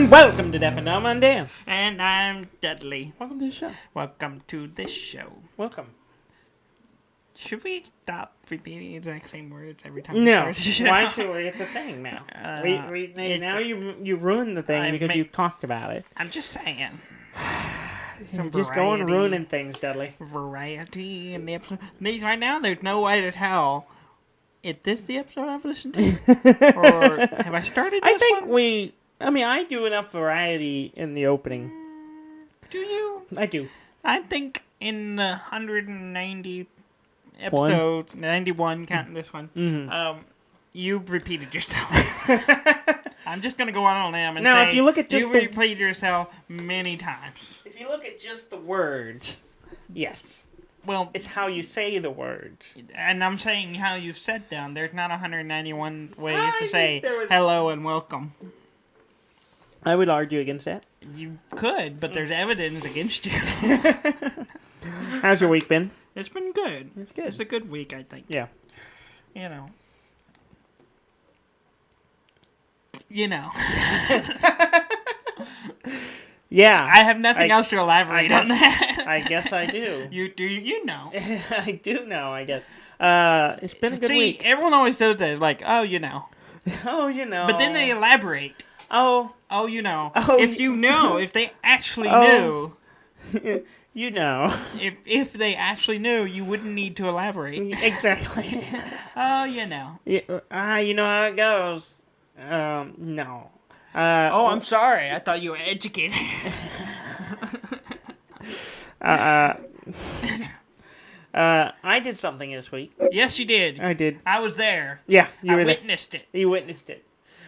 And welcome to Deaf and Dumb. I'm Dan. And I'm Dudley. Welcome to the show. Welcome to this show. Welcome. Should we stop repeating the exact same words every time? No. We start the show? Why should we get the thing now? Now you ruined the thing because you talked about it. I'm just saying. You're just going ruining things, Dudley. Variety in the episode. Right now, there's no way to tell. Is this the episode I've listened to? Or have I started this one? I do enough variety in the opening. Do you? I do. I think in the 190 episodes, 91 counting this one, you repeated yourself. I'm just going to go on them and say, if you look at just you repeated yourself many times. If you look at just the words, yes. Well, it's how you say the words. And I'm saying how you said them. There's not 191 ways to say hello and welcome. I would argue against that. You could, but there's evidence against you. How's your week been? It's been good. It's good. It's a good week, I think. Yeah. You know. Yeah. I have nothing else to elaborate on that. I guess I do. You know. I do know, I guess. It's been a good week. Everyone always says that, like, oh, you know. Oh, you know. But then they elaborate. Oh, you know. Oh, if they actually knew. You know. If they actually knew, you wouldn't need to elaborate. Exactly. Oh, you know. Yeah, you know how it goes. No. I'm sorry. I thought you were educated. I did something this week. Yes, you did. I did. I was there. Yeah, you were there. I witnessed it. You witnessed it.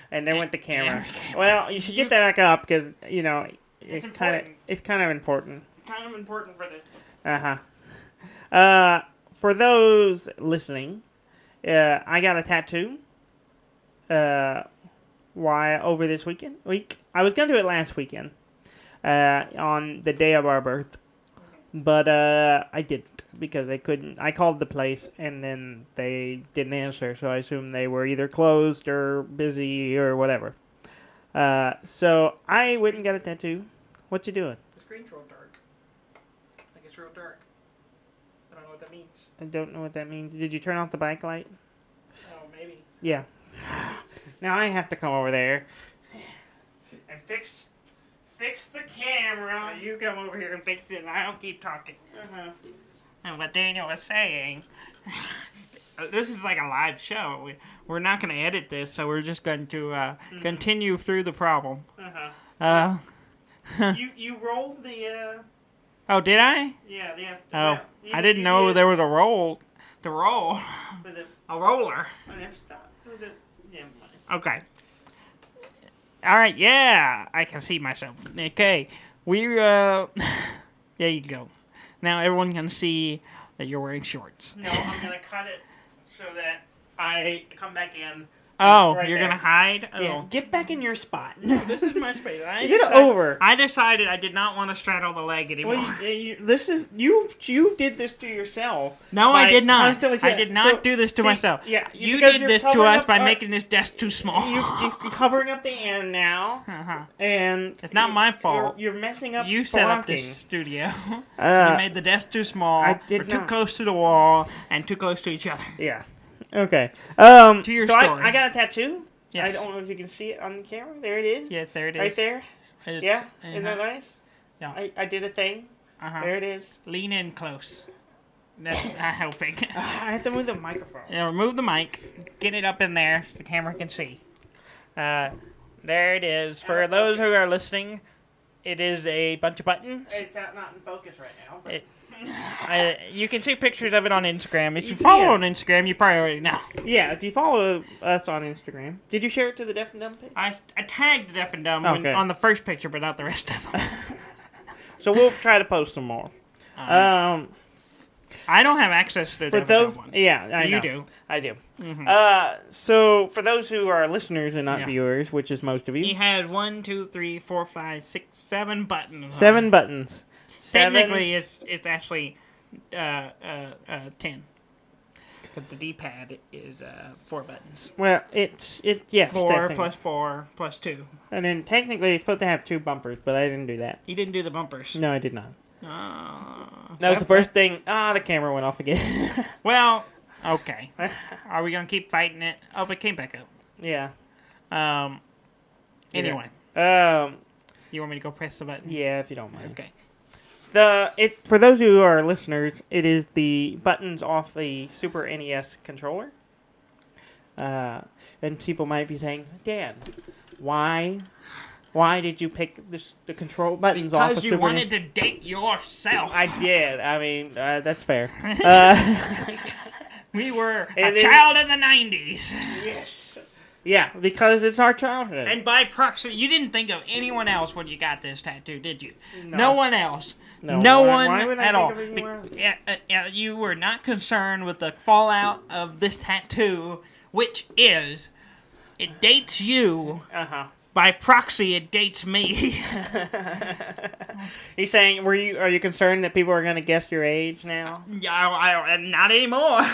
And there went the camera. Well, you should get that back up because, it's kind of important. Kind of important for this. For those listening, I got a tattoo. Over this week. I was gonna do it last weekend, on the day of our birth, but I didn't because they couldn't. I called the place and then they didn't answer, so I assumed they were either closed or busy or whatever. So I went and got a tattoo. What you doing? The screen's real dark. Like it's real dark. I don't know what that means. I don't know what that means. Did you turn off the backlight? Oh, maybe. Yeah. Now I have to come over there and fix the camera. You come over here and fix it, and I'll keep talking. And what Daniel was saying, this is like a live show. We're not going to edit this, so we're just going to continue through the problem. You rolled the. Oh, did I? Yeah. I didn't know there was a roll. The roll. A roller. Okay. All right, yeah, I can see myself. Okay, there you go. Now everyone can see that you're wearing shorts. No, I'm going to cut it so that I come back in. Oh, right you're there. going to hide? Oh. Yeah, get back in your spot. This is my space. I decided I did not want to straddle the leg anymore. Well, you did this to yourself. No, I did not. I did not do this to myself. Yeah, you did this to us by making this desk too small. You're covering up the end now, and it's not my fault. You're messing up. You set up this studio. You made the desk too small. Too close to the wall and too close to each other. Yeah. Okay. To your story. I got a tattoo. Yes. I don't know if you can see it on the camera. There it is. Yes, there it is. Right there. Yeah. Isn't that nice? Yeah. I did a thing. There it is. Lean in close. That's not helping. I have to move the microphone. Yeah, remove the mic. Get it up in there so the camera can see. There it is. For those who are listening, it is a bunch of buttons. It's not in focus right now. But you can see pictures of it on Instagram. If you follow on Instagram, you probably already know. Yeah, if you follow us on Instagram. Did you share it to the Deaf and Dumb page? I tagged the Deaf and Dumb on the first picture, but not the rest of them. So we'll try to post some more. I don't have access to the Deaf and Dumb one. Yeah, I know. You do. I do. Mm-hmm. So for those who are listeners and not viewers, which is most of you. He had 1, 2, 3, 4, 5, 6, 7 buttons. 7 buttons. Technically, it's actually 10. Because the D-pad is 4 buttons. Well, yes. 4 technically. plus 4 plus 2. And then technically it's supposed to have 2 bumpers, but I didn't do that. You didn't do the bumpers. No, I did not. That was the first thing. The camera went off again. Well, okay. Are we gonna keep fighting it? Oh, it came back up. Yeah. Anyway. Yeah. You want me to go press the button? Yeah, if you don't mind. Okay. For those who are listeners, it is the buttons off the Super NES controller. And people might be saying, Dan, why did you pick the control buttons off the Super Because you wanted to date yourself. I did. I mean, that's fair. We were a child in the 90s. Yes. Yeah, because it's our childhood. And by proxy, you didn't think of anyone else when you got this tattoo, did you? No one else. No. Why would I at think all. of anyone else? You were not concerned with the fallout of this tattoo, which is, it dates you. Uh-huh. By proxy, it dates me. He's saying, are you concerned that people are going to guess your age now? Yeah, not anymore.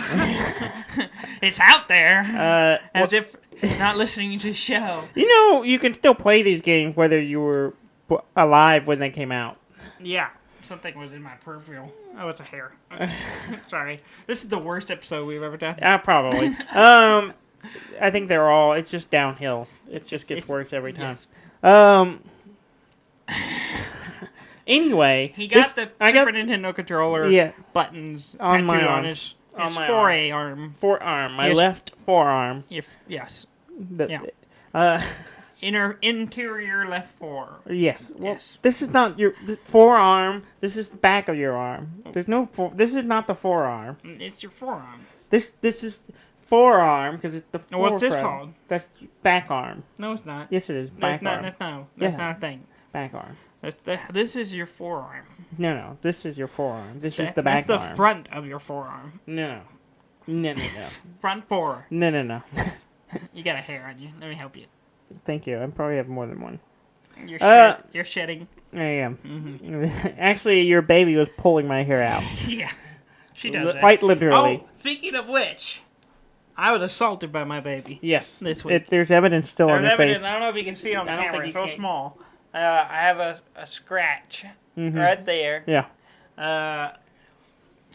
It's out there. If not listening to the show. You know, you can still play these games whether you were alive when they came out. Yeah. Something was in my peripheral. Oh, it's a hair. Sorry. This is the worst episode we've ever done. Probably. I think it's just downhill. It just gets worse every time. Yes. Anyway. He got the Super Nintendo controller buttons on my tattooed arm. on his my forearm. Forearm. My left forearm. Yes. Yeah. Interior left forearm. Yes. Well, yes. This is not your forearm. This is the back of your arm. There's no. This is not the forearm. It's your forearm. This is forearm because it's the forefront. What's this called? That's back arm. No, it's not. Yes, it is. Back arm. That's not a thing. Back arm. This is your forearm. No. This is your forearm. This is the back arm. That's the front of your forearm. No. Front fore. No. You got a hair on you. Let me help you. Thank you. I probably have more than one. You're shedding. I am. Mm-hmm. Actually, your baby was pulling my hair out. Yeah. She does that. Quite literally. Oh, speaking of which, I was assaulted by my baby. Yes. This week. There's evidence still on your face. I don't know if you can see it on the camera. It's so small. I have a scratch Mm-hmm. right there. Yeah.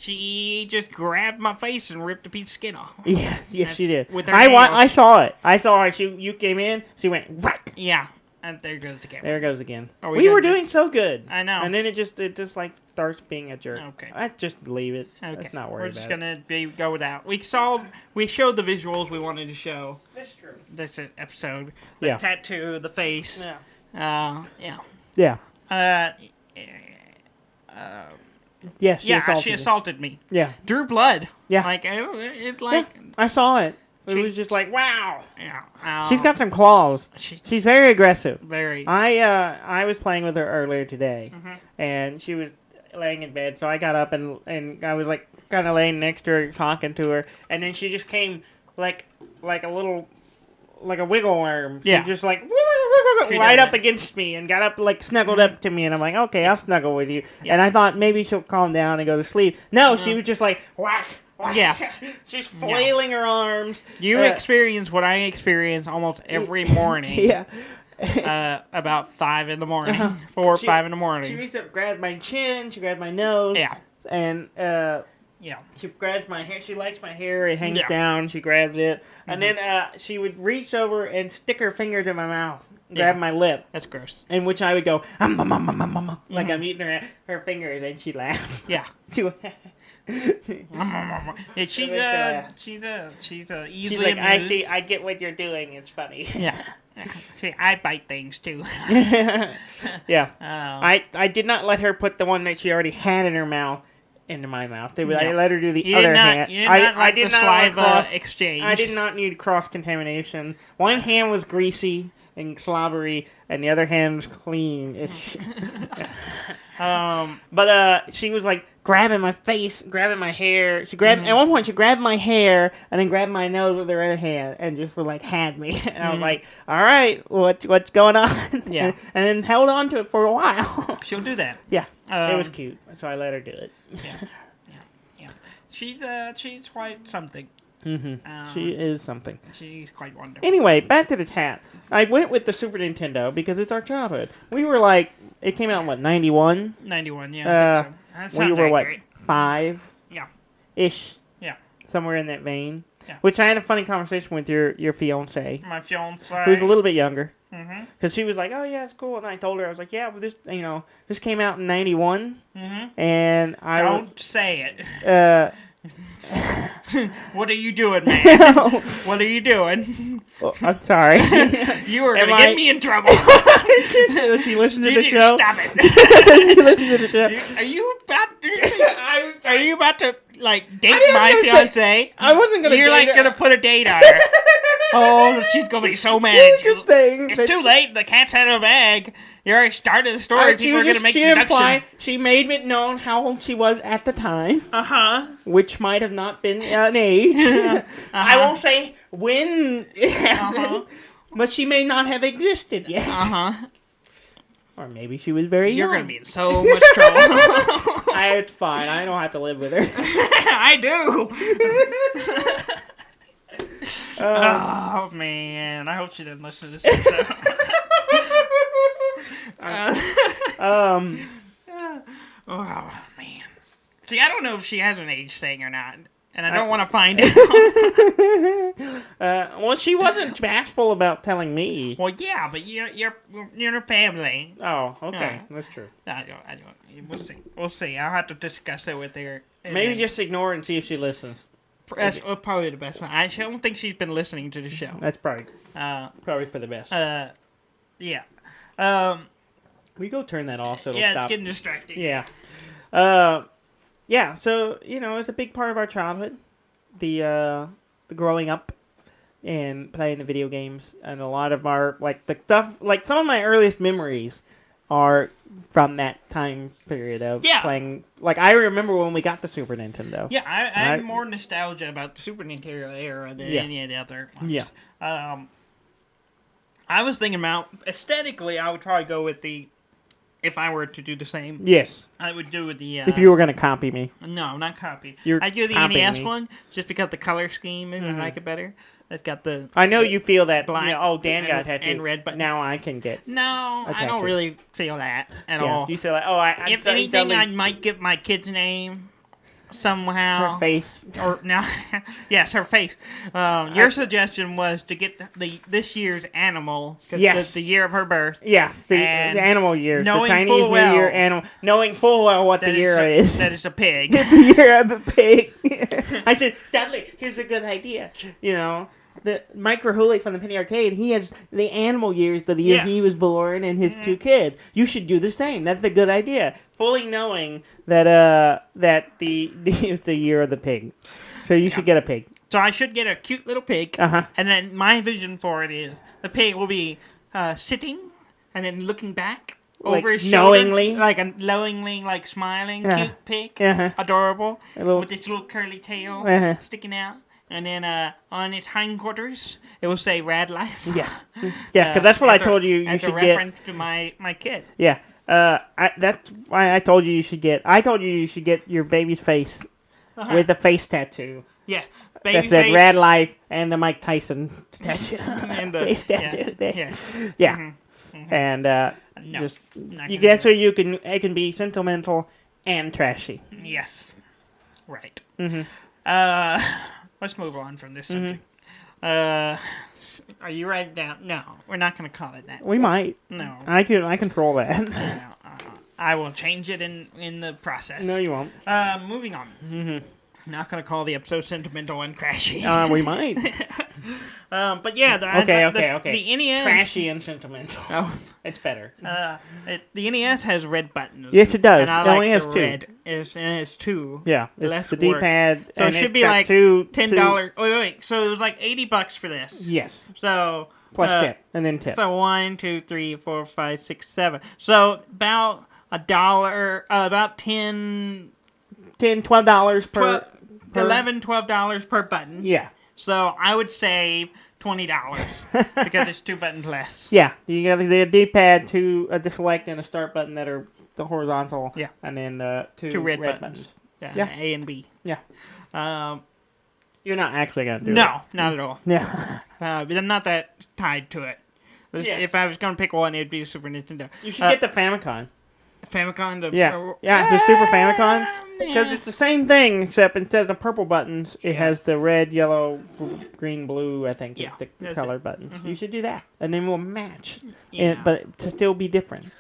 She just grabbed my face and ripped a piece of skin off. Yes, she did. With her I saw it. I thought you came in. She went whack. Yeah, and there goes the camera. There it goes again. We were doing so good. I know. And then it just like starts being a jerk. Okay. I just leave it. Okay. Let's not worry about it. We're just gonna go without. We showed the visuals we wanted to show. That's true. This episode. The tattoo, the face. Yeah. Yeah. Yes, she assaulted me. Yeah. Drew blood. Yeah. I saw it. It was just like, wow. Yeah. She's got some claws. She's very aggressive. Very. I was playing with her earlier today, and she was laying in bed, so I got up and I was like kind of laying next to her, talking to her, and then she just came like a little, like a wiggle worm. She just like right up against me and got up like snuggled up to me, and I'm like, okay, I'll snuggle with you. Yeah. And I thought maybe she'll calm down and go to sleep. No, she was just like whack. Yeah. She's flailing her arms. You experience what I experience almost every morning. Yeah. About 5 in the morning. 4 or 5 in the morning. She reached up, grabbed my chin, she grabbed my nose. Yeah. And she grabs my hair. She likes my hair. It hangs down. She grabs it. And then she would reach over and stick her fingers in my mouth. Grab my lip. That's gross. In which I would go, like I'm eating her fingers, and she'd laugh. Yeah. She would she's easily like, amused. I get what you're doing. It's funny. Yeah. See, I bite things too. Yeah. I did not let her put the one that she already had in her mouth into my mouth. I let her do the other hand. I did not exchange. I did not need cross contamination. One hand was greasy and slobbery, and the other hand was clean-ish. But she was like grabbing my face, grabbing my hair. She grabbed at one point. She grabbed my hair and then grabbed my nose with her other hand and just like had me. And I was like, "All right, what's going on?" Yeah, and then held on to it for a while. She'll do that. Yeah, it was cute, so I let her do it. Yeah. She's quite something. She is something. She's quite wonderful. Anyway, back to the chat. I went with the Super Nintendo because it's our childhood. We were like, it came out in what, 91? 91, yeah. I think so. That We sounds were accurate. what, 5? Yeah. Ish. Yeah. Somewhere in that vein. Yeah. Which I had a funny conversation with your fiance, My fiance. who's a little bit younger. Mm-hmm. Because she was like, oh yeah, it's cool. And I told her, I was like, yeah, well, this came out in 91. Mm-hmm. And I Don't say it. What are you doing, man? What are you doing? Oh, I'm sorry. You are going to get me in trouble. Does she listen to You the need show? to stop it. Does she listen to the show? Are you about to like date I my didn't say- fiance? I wasn't going to You're date like her. gonna put a date on her. Oh, she's gonna be so mad. You're just saying It's that too she- late. The cat's out of the bag. You already started the story. People are gonna make she deduction. implied she made it known how old she was at the time, which might have not been an age. I won't say when it happened, but she may not have existed yet. Or maybe she was very young. You're gonna be in so much trouble. It's fine. I don't have to live with her. I do. Oh man, I hope she didn't listen to this episode. Oh man. See, I don't know if she has an age thing or not, and I don't want to find out. Well, she wasn't bashful about telling me. Well, yeah, but you're a family. Oh, okay, that's true. I don't. We'll see. I'll have to discuss it with her. Maybe just ignore it and see if she listens. That's probably the best one. I don't think she's been listening to the show. That's probably for the best. Yeah. We go turn that off so it'll Yeah, stop. it's getting distracting. Yeah. Yeah, so, it's a big part of our childhood. The growing up and playing the video games. And a lot of our, some of my earliest memories are from that time period of playing. Like, I remember when we got the Super Nintendo. Yeah, I have more nostalgia about the Super Nintendo era than any of the other ones. Yeah. I was thinking about, aesthetically, I would probably go with if I were to do the same. Yes. I would do with the... if you were going to copy me. No, not copy. I'd do the copying NES me. one, just because the color scheme is, I like it better. It's got the... I know you feel that, black Dan got tattooed. and red button. Now I can get... No, I don't really feel that at all. You feel like, if anything, I might give my kid's name somehow. Her face. Or no, yes, her face. Your suggestion was to get this year's animal. Yes. The year of her birth. Yeah, the animal years. The knowing Chinese full New well Year animal. Knowing full well what the year is. That it's a pig. The year of the pig. I said, Dudley, here's a good idea. The Mike Rahulik from the Penny Arcade, he has the animal years, the year he was born and his two kids. You should do the same. That's a good idea. Fully knowing that the year of the pig. So you should get a pig. So I should get a cute little pig. And then my vision for it is the pig will be sitting and then looking back over his shoulder. Knowingly? Knowingly, smiling, cute pig. Adorable. With its little curly tail sticking out. And then on its hindquarters, it will say "Rad Life." Yeah, because that's what I told you. You should get. As a reference to my kid. Yeah, that's why I told you you should get. I told you should get your baby's face with a face tattoo. Yeah, that said "Rad Life" and the Mike Tyson tattoo. And face tattoo. Yeah. And just you get so you can it can be sentimental and trashy. Yes, right. Let's move on from this subject. Are you writing down? No, we're not going to call it that. We might. No. I control that. No, I will change it in the process. No, you won't. Moving on. Not going to call the episode sentimental and crashy. We might. But yeah. Okay. The NES... Trashy and sentimental. Oh, it's better. The NES has red buttons. Yes, it does. And I it only like has the two. red. It's two. Yeah. Less the D-pad. So and it should be got like $10. Wait. So it was like $80 for this. Yes. So... Plus tip. And then tip. So 1, 2, 3, 4, 5, 6, 7. So about $1, about $10... $12 per... $11, $12 per button. Yeah. So I would save $20 because it's 2 buttons less. Yeah. You got the D-pad, the select and a start button that are the horizontal. Yeah. And then two red buttons. Yeah. A and B. Yeah. You're not actually gonna do it. No, not at all. Yeah. But I'm not that tied to it. Yeah. If I was gonna pick one, it'd be Super Nintendo. You should get the Famicom. Famicom. Yeah, it's a Super Famicom. Because it's the same thing, except instead of the purple buttons, it has the red, yellow, green, blue, I think, is the color buttons. Mm-hmm. You should do that. And then we'll match. Yeah. But to still be different.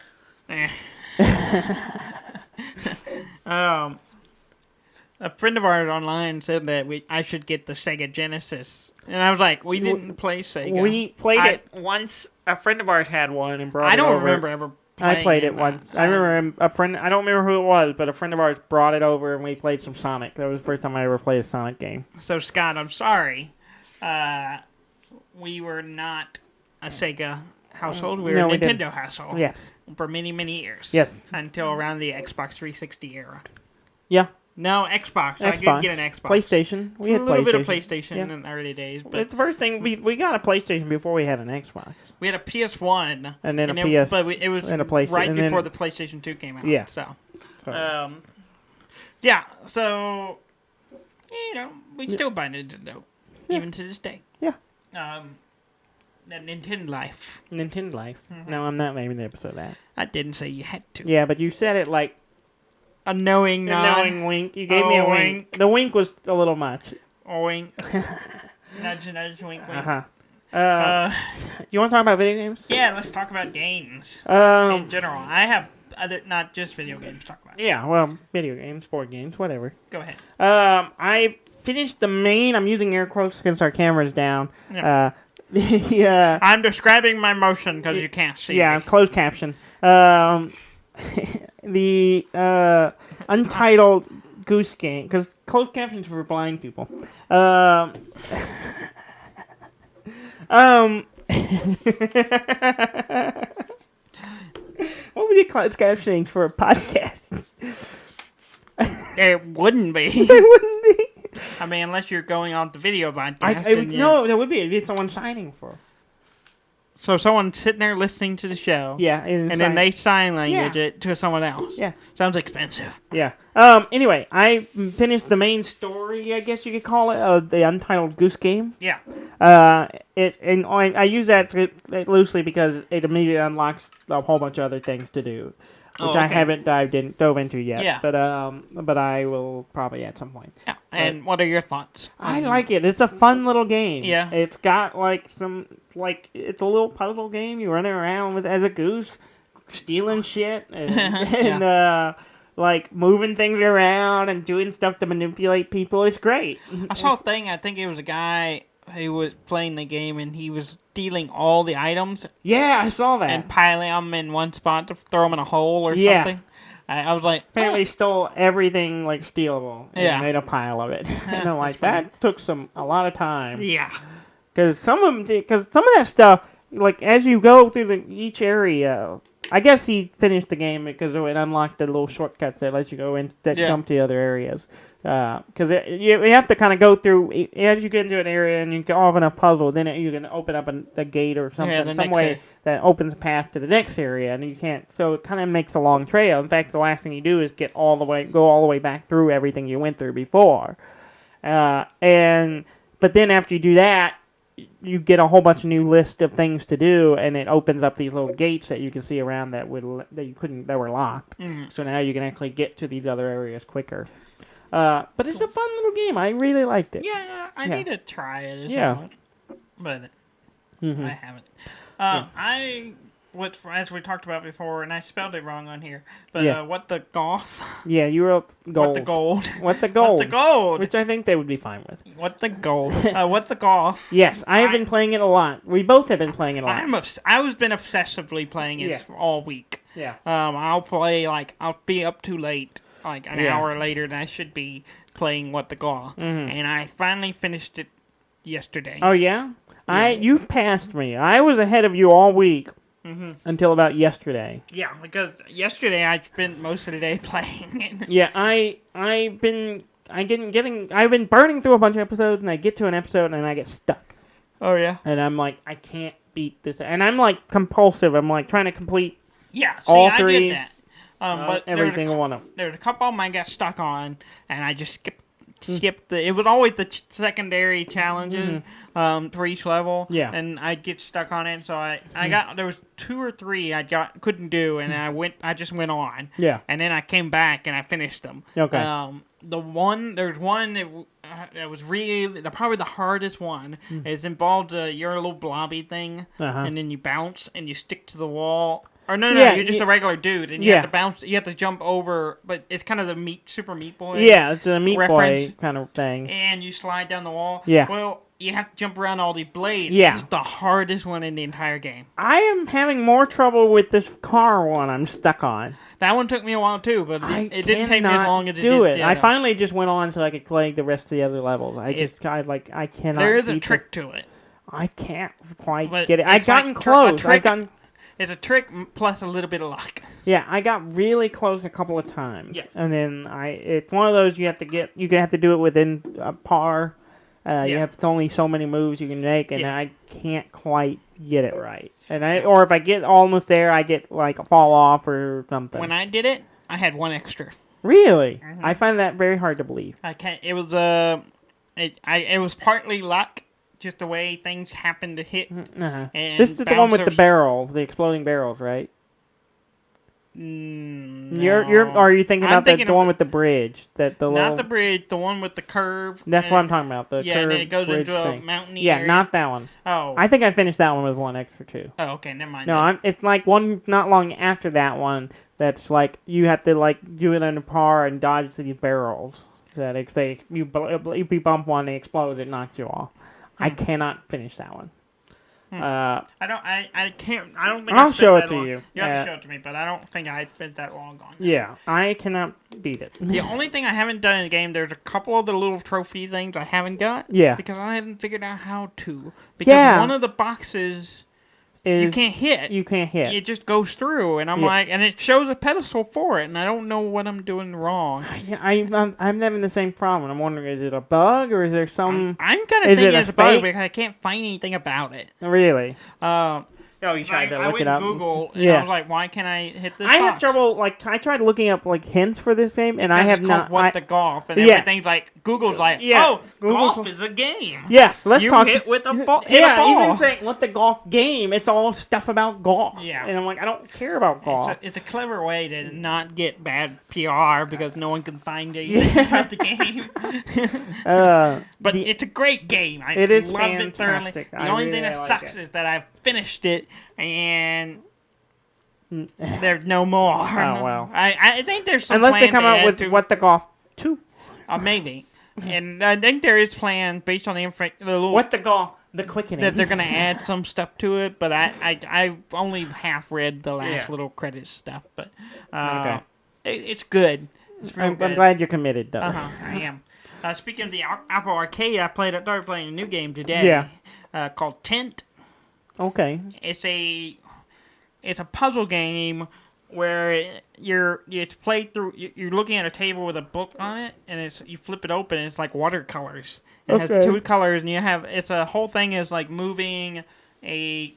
A friend of ours online said that I should get the Sega Genesis. And I was like, we didn't play Sega. We played it once. A friend of ours had one and brought it over. I don't remember ever playing I played it once. I remember a friend, I don't remember who it was, but a friend of ours brought it over and we played some Sonic. That was the first time I ever played a Sonic game. So, Scott, I'm sorry. We were not a Sega household. We were a Nintendo household. Yes. For many, many years. Yes. Until around the Xbox 360 era. Yeah. No, Xbox. I did get an Xbox. PlayStation. We had a little bit of PlayStation in the early days. But it's the first thing, we got a PlayStation before we had an Xbox. We had a PS1. And then a PS. But it was and a PlayStation, right before the PlayStation 2 came out. Yeah. So, we still buy Nintendo. Even to this day. Yeah. That Nintendo life. Nintendo life. Mm-hmm. No, I'm not naming the episode that. I didn't say you had to. Yeah, but you said it like a knowing wink. You gave me a wink. The wink was a little much. A wink. Nudge, nudge, wink, wink. You want to talk about video games? Yeah, let's talk about games. In general. I have not just video games to talk about. Yeah, well, video games, board games, whatever. Go ahead. I finished the main. I'm using air quotes because our camera's down. Yeah. I'm describing my motion because you can't see. Yeah, me. Closed caption. The Untitled Goose Game, because closed captions for blind people. What would you closed captioning for a podcast? It wouldn't be. It wouldn't be. I mean, unless you're going on the video podcast. No, there would be. It'd be someone signing for. So someone sitting there listening to the show. Yeah. And then they sign language it to someone else. Yeah. Sounds expensive. Yeah. Anyway, I finished the main story, I guess you could call it, of the Untitled Goose Game. Yeah. I use that loosely because it immediately unlocks a whole bunch of other things to do. Which I haven't dove into yet. Yeah. But I will probably at some point. Yeah. And what are your thoughts? I like it. It's a fun little game. Yeah. It's got it's a little puzzle game. You run around as a goose, stealing shit and moving things around and doing stuff to manipulate people. It's great. I saw a thing. I think it was a guy who was playing the game and he was stealing all the items. Yeah, I saw that. And piling them in one spot to throw them in a hole or something. I was like... Apparently stole everything, stealable. And made a pile of it. And I'm like, that took a lot of time. Yeah. Because some of that stuff, as you go through each area... I guess he finished the game because it unlocked the little shortcuts that let you go in that jump to other areas. Because you have to kind of go through, as you get into an area and you solve enough puzzle, then you can open up a gate or something, some way that opens a path to the next area, and you can't. So it kind of makes a long trail. In fact, the last thing you do is go all the way back through everything you went through before. But then after you do that, you get a whole bunch of new list of things to do, and it opens up these little gates that you can see around that were locked. Mm-hmm. So now you can actually get to these other areas quicker. But it's a fun little game. I really liked it. Yeah, I need to try it. But I haven't. As we talked about before, and I spelled it wrong on here, but what the golf? Yeah, you wrote gold. What the gold? What the gold? What the gold? Which I think they would be fine with. What the gold? What the golf? Yes, I have been playing it a lot. We both have been playing it a lot. I've been obsessively playing it all week. Yeah. I'll play I'll be up too late, an hour later than I should be playing What the Golf, and I finally finished it yesterday. Oh yeah? You passed me. I was ahead of you all week. Mm-hmm. Until about yesterday. Yeah, because yesterday I spent most of the day playing it. Yeah, I've been burning through a bunch of episodes, and I get to an episode and I get stuck. Oh yeah. And I'm like, I can't beat this, and I'm compulsive. I'm trying to complete. Yeah, all three. I get that. But everything one of them. There's a couple of them I got stuck on, and I just skip it was always the secondary challenges for each level. Yeah. And I'd get stuck on it, so I got there was 2 or 3 couldn't do, and I just went on. Yeah. And then I came back and I finished them. Okay. There's one that was really probably the hardest one. It's involved you're a little blobby thing, and then you bounce and you stick to the wall. Or no, you're just a regular dude, and you have to bounce. You have to jump over, but it's kind of the Super Meat Boy. Yeah, it's a Meat reference. Boy kind of thing. And you slide down the wall. Yeah. Well, you have to jump around all these blades. Yeah. It's the hardest one in the entire game. I am having more trouble with this car one I'm stuck on. That one took me a while too, but it didn't take me as long as it do did. it. I finally just went on so I could play the rest of the other levels. I cannot. There is a trick to it. I can't quite But get it. it's I've gotten close. It's a trick plus a little bit of luck. Yeah, I got really close a couple of times. Yeah. And then it's one of those you have to do it within a par. It's only so many moves you can make, and I can't quite get it right. Or if I get almost there, I get like a fall off or something. When I did it, I had one extra. Really? I find that very hard to believe. I can't. It was it was partly luck. Just the way things happen to hit. Uh-huh. And this is the one with the barrels, the exploding barrels, right? No. Are you thinking about the one with the bridge? Not the bridge, the one with the curve. That's what I'm talking about. The curve and then it goes bridge into thing. a mountainy Yeah, area. not that one. Oh. I think I finished that one with one extra too. Oh, okay, never mind. No, it's like one not long after that one. That's like you have to like do it under par and dodge these barrels. That if you bump one, they explode, it knocks you off. I cannot finish that one. I can't. I don't think I'll show it to long. you. You have to show it to me, but I don't think I spent that long on it. Yeah, I cannot beat it. The only thing I haven't done in the game, there's a couple of the little trophy things I haven't got. Yeah. Because I haven't figured out how to. Because one of the boxes you can't hit. You can't hit. It just goes through, and I'm like, and it shows a pedestal for it, and I don't know what I'm doing wrong. I'm having the same problem. I'm wondering, is it a bug or is there some? I'm kind of thinking it's a bug because I can't find anything about it. Really? You tried to look it up. I went to Google, and I was like, why can't I hit this box? Have trouble, like, I tried looking up, like, hints for this game, and I have not. What the golf, and everything's like, Google's like, golf is a game. Yeah, let's talk. You hit with a ball. Even saying, what the golf game, it's all stuff about golf. Yeah. And I'm like, I don't care about golf. It's a clever way to not get bad PR because no one can find anything about the game. But it's a great game. It is loved fantastic. It thoroughly. The only thing that sucks is that I've finished it and there's no more. Oh, well. I think there's some Unless they plan come to out add with to, What the Golf 2. Maybe. And I think there is plan based on the little... What the Golf, the quickening. That they're going to add some stuff to it, but I only half read the last little credits stuff. But it's good. It's I'm good. glad you're committed, though. I am. Speaking of the Apple Arcade, I started playing a new game today. Called Tint. Okay. It's a puzzle game where it's played through. You're looking at a table with a book on it, and you flip it open. And it's like watercolors. It has 2 colors, and it's a whole thing is like moving a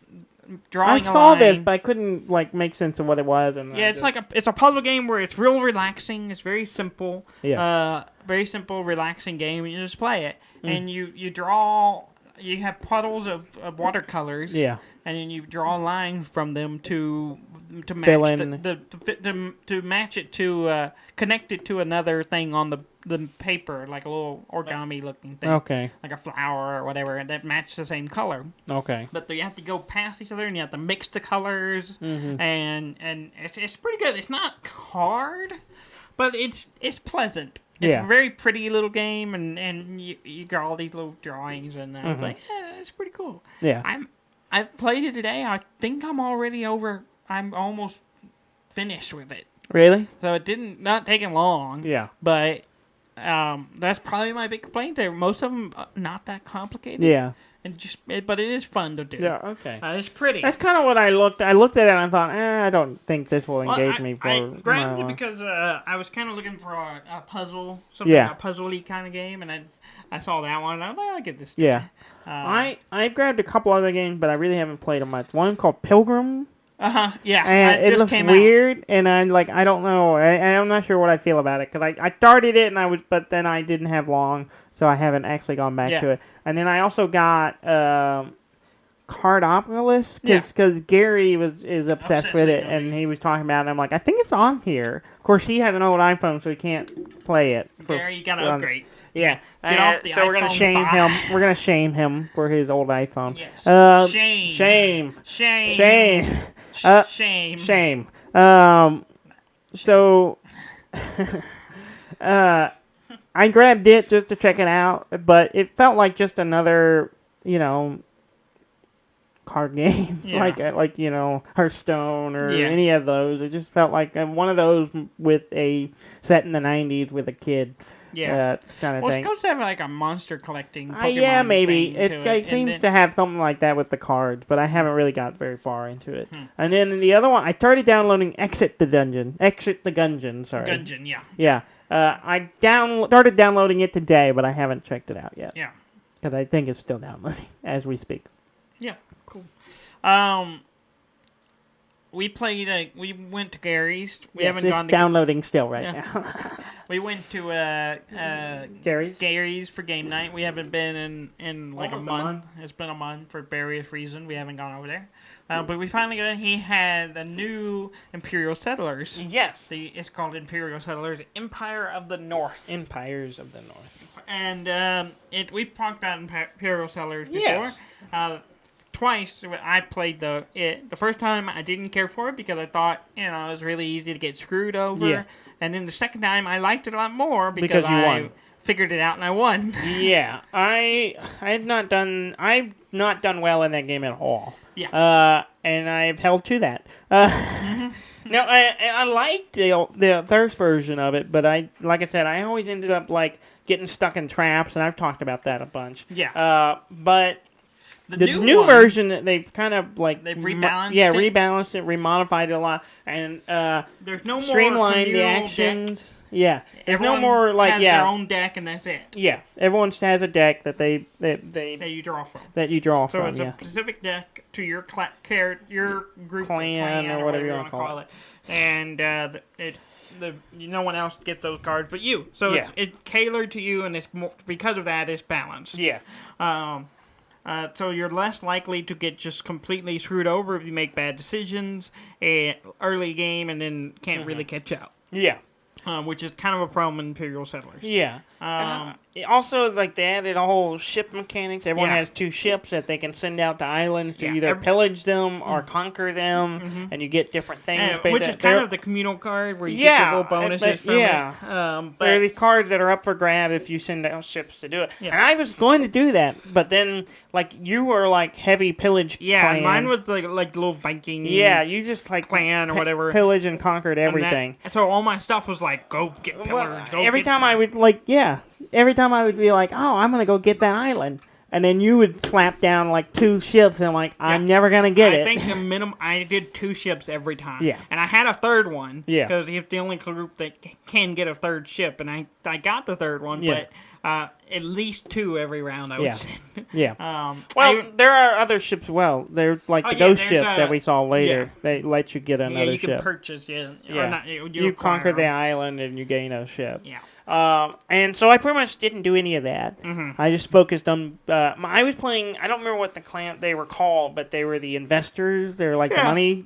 drawing. I saw this, but I couldn't like make sense of what it was. And it's a puzzle game where it's real relaxing. It's very simple. Yeah. Very simple, relaxing game, and you just play it, and you draw. You have puddles of watercolors. Yeah. And then you draw lines from them to match Fill in. to match it to connect it to another thing on the paper, like a little origami looking thing. Okay. Like a flower or whatever, and that match the same color. Okay. But you have to go past each other, and you have to mix the colors, and it's pretty good. It's not hard, but it's pleasant. It's a very pretty little game, and you got all these little drawings, and I was like, it's pretty cool. Yeah. I've played it today. I think I'm almost finished with it. Really? So it not taking long. Yeah. But that's probably my big complaint there. Most of them not that complicated. Yeah. But it is fun to do. Yeah, okay. It's pretty. That's kind of what I looked at it and I thought, I don't think this will engage me for... I grabbed it because I was kind of looking for a puzzle, a puzzle-y kind of game, and I saw that one, and I was like, I'll get this. Yeah. I grabbed a couple other games, but I really haven't played them much. One called Pilgrim. Yeah. And it looks weird, and I'm like, I don't know. I'm not sure what I feel about it, because I started it, but then I didn't have long, so I haven't actually gone back to it. And then I also got Cardopolis, because Gary is obsessed with it, and he was talking about it, and I'm like, I think it's on here. Of course, he has an old iPhone, so he can't play it. Gary, you gotta upgrade. Yeah. Get off the so we're gonna iPhone shame 5. him. We're gonna shame him for his old iPhone. Yes. Shame. Shame. So I grabbed it just to check it out, but it felt like just another, card game, like Hearthstone or any of those. It just felt like one of those with set in the 90s with a kid. Kind of thing. It's supposed to have like a monster collecting Pokemon maybe. Thing It seems to have something like that with the cards, but I haven't really got very far into it. And then the other one, I started downloading Exit the Gungeon, sorry. Gungeon, yeah. Yeah. I started downloading it today, but I haven't checked it out yet. Yeah. Because I think it's still downloading as we speak. Yeah, cool. We played. We went to Gary's. We haven't gone to downloading still now. We went to Gary's for game night. We haven't been in like almost a month. It's been a month for various reasons. We haven't gone over there. But we finally got in. He had the new Imperial Settlers. Yes. It's called Imperial Settlers, Empire of the North. Empires of the North. And we've talked about Imperial Settlers before. Yes. Twice I played the first time I didn't care for it because I thought it was really easy to get screwed over. Yeah. And then the second time I liked it a lot more because you won. Figured it out and I won. Yeah, I've not done well in that game at all. Yeah. And I've held to that. No, I liked the first version of it, but like I said, I always ended up like getting stuck in traps, and I've talked about that a bunch. Yeah. But the new version that they've kind of like they've rebalanced. Rebalanced it, remodified it a lot, and there's no more streamlined the actions. Deck. Yeah, there's Everyone no more like has their own deck, and that's it. Yeah, everyone has a deck that they you draw from. So it's a specific deck to your your group clan or whatever you want to call it, and no one else gets those cards but you. So it's tailored to you, and it's more, because of that it's balanced. Yeah. So you're less likely to get just completely screwed over if you make bad decisions early game and then can't really catch up. Yeah. Which is kind of a problem in Imperial Settlers. Yeah. Also, like, they added a whole ship mechanics. Everyone has 2 ships that they can send out to islands to either pillage them or conquer them, and you get different things. Which is kind of the communal card where you get the little bonuses from it. But there are these cards that are up for grab if you send out ships to do it. Yeah. And I was going to do that, but then, like, you were, like, heavy pillage clan. Mine was, like little Viking you just, like, clan or whatever. Pillage and conquered everything. So all my stuff was, like, go get pillars, every time I would be like, oh, I'm going to go get that island. And then you would slap down like 2 ships and I'm like, I'm never going to get it. I think the minimum, I did 2 ships every time. Yeah. And I had a third one. Yeah. Because it's the only group that can get a third ship. And I got the third one, but at least 2 every round I would send. Yeah. There are other ships. Well, there's like the ghost ship that we saw later. They let you get another ship. You can purchase, Or not, you conquer the island and you gain a ship. Yeah. And so I pretty much didn't do any of that. Mm-hmm. I just focused on. I was playing. I don't remember what the clan they were called, but they were the investors. They're like the money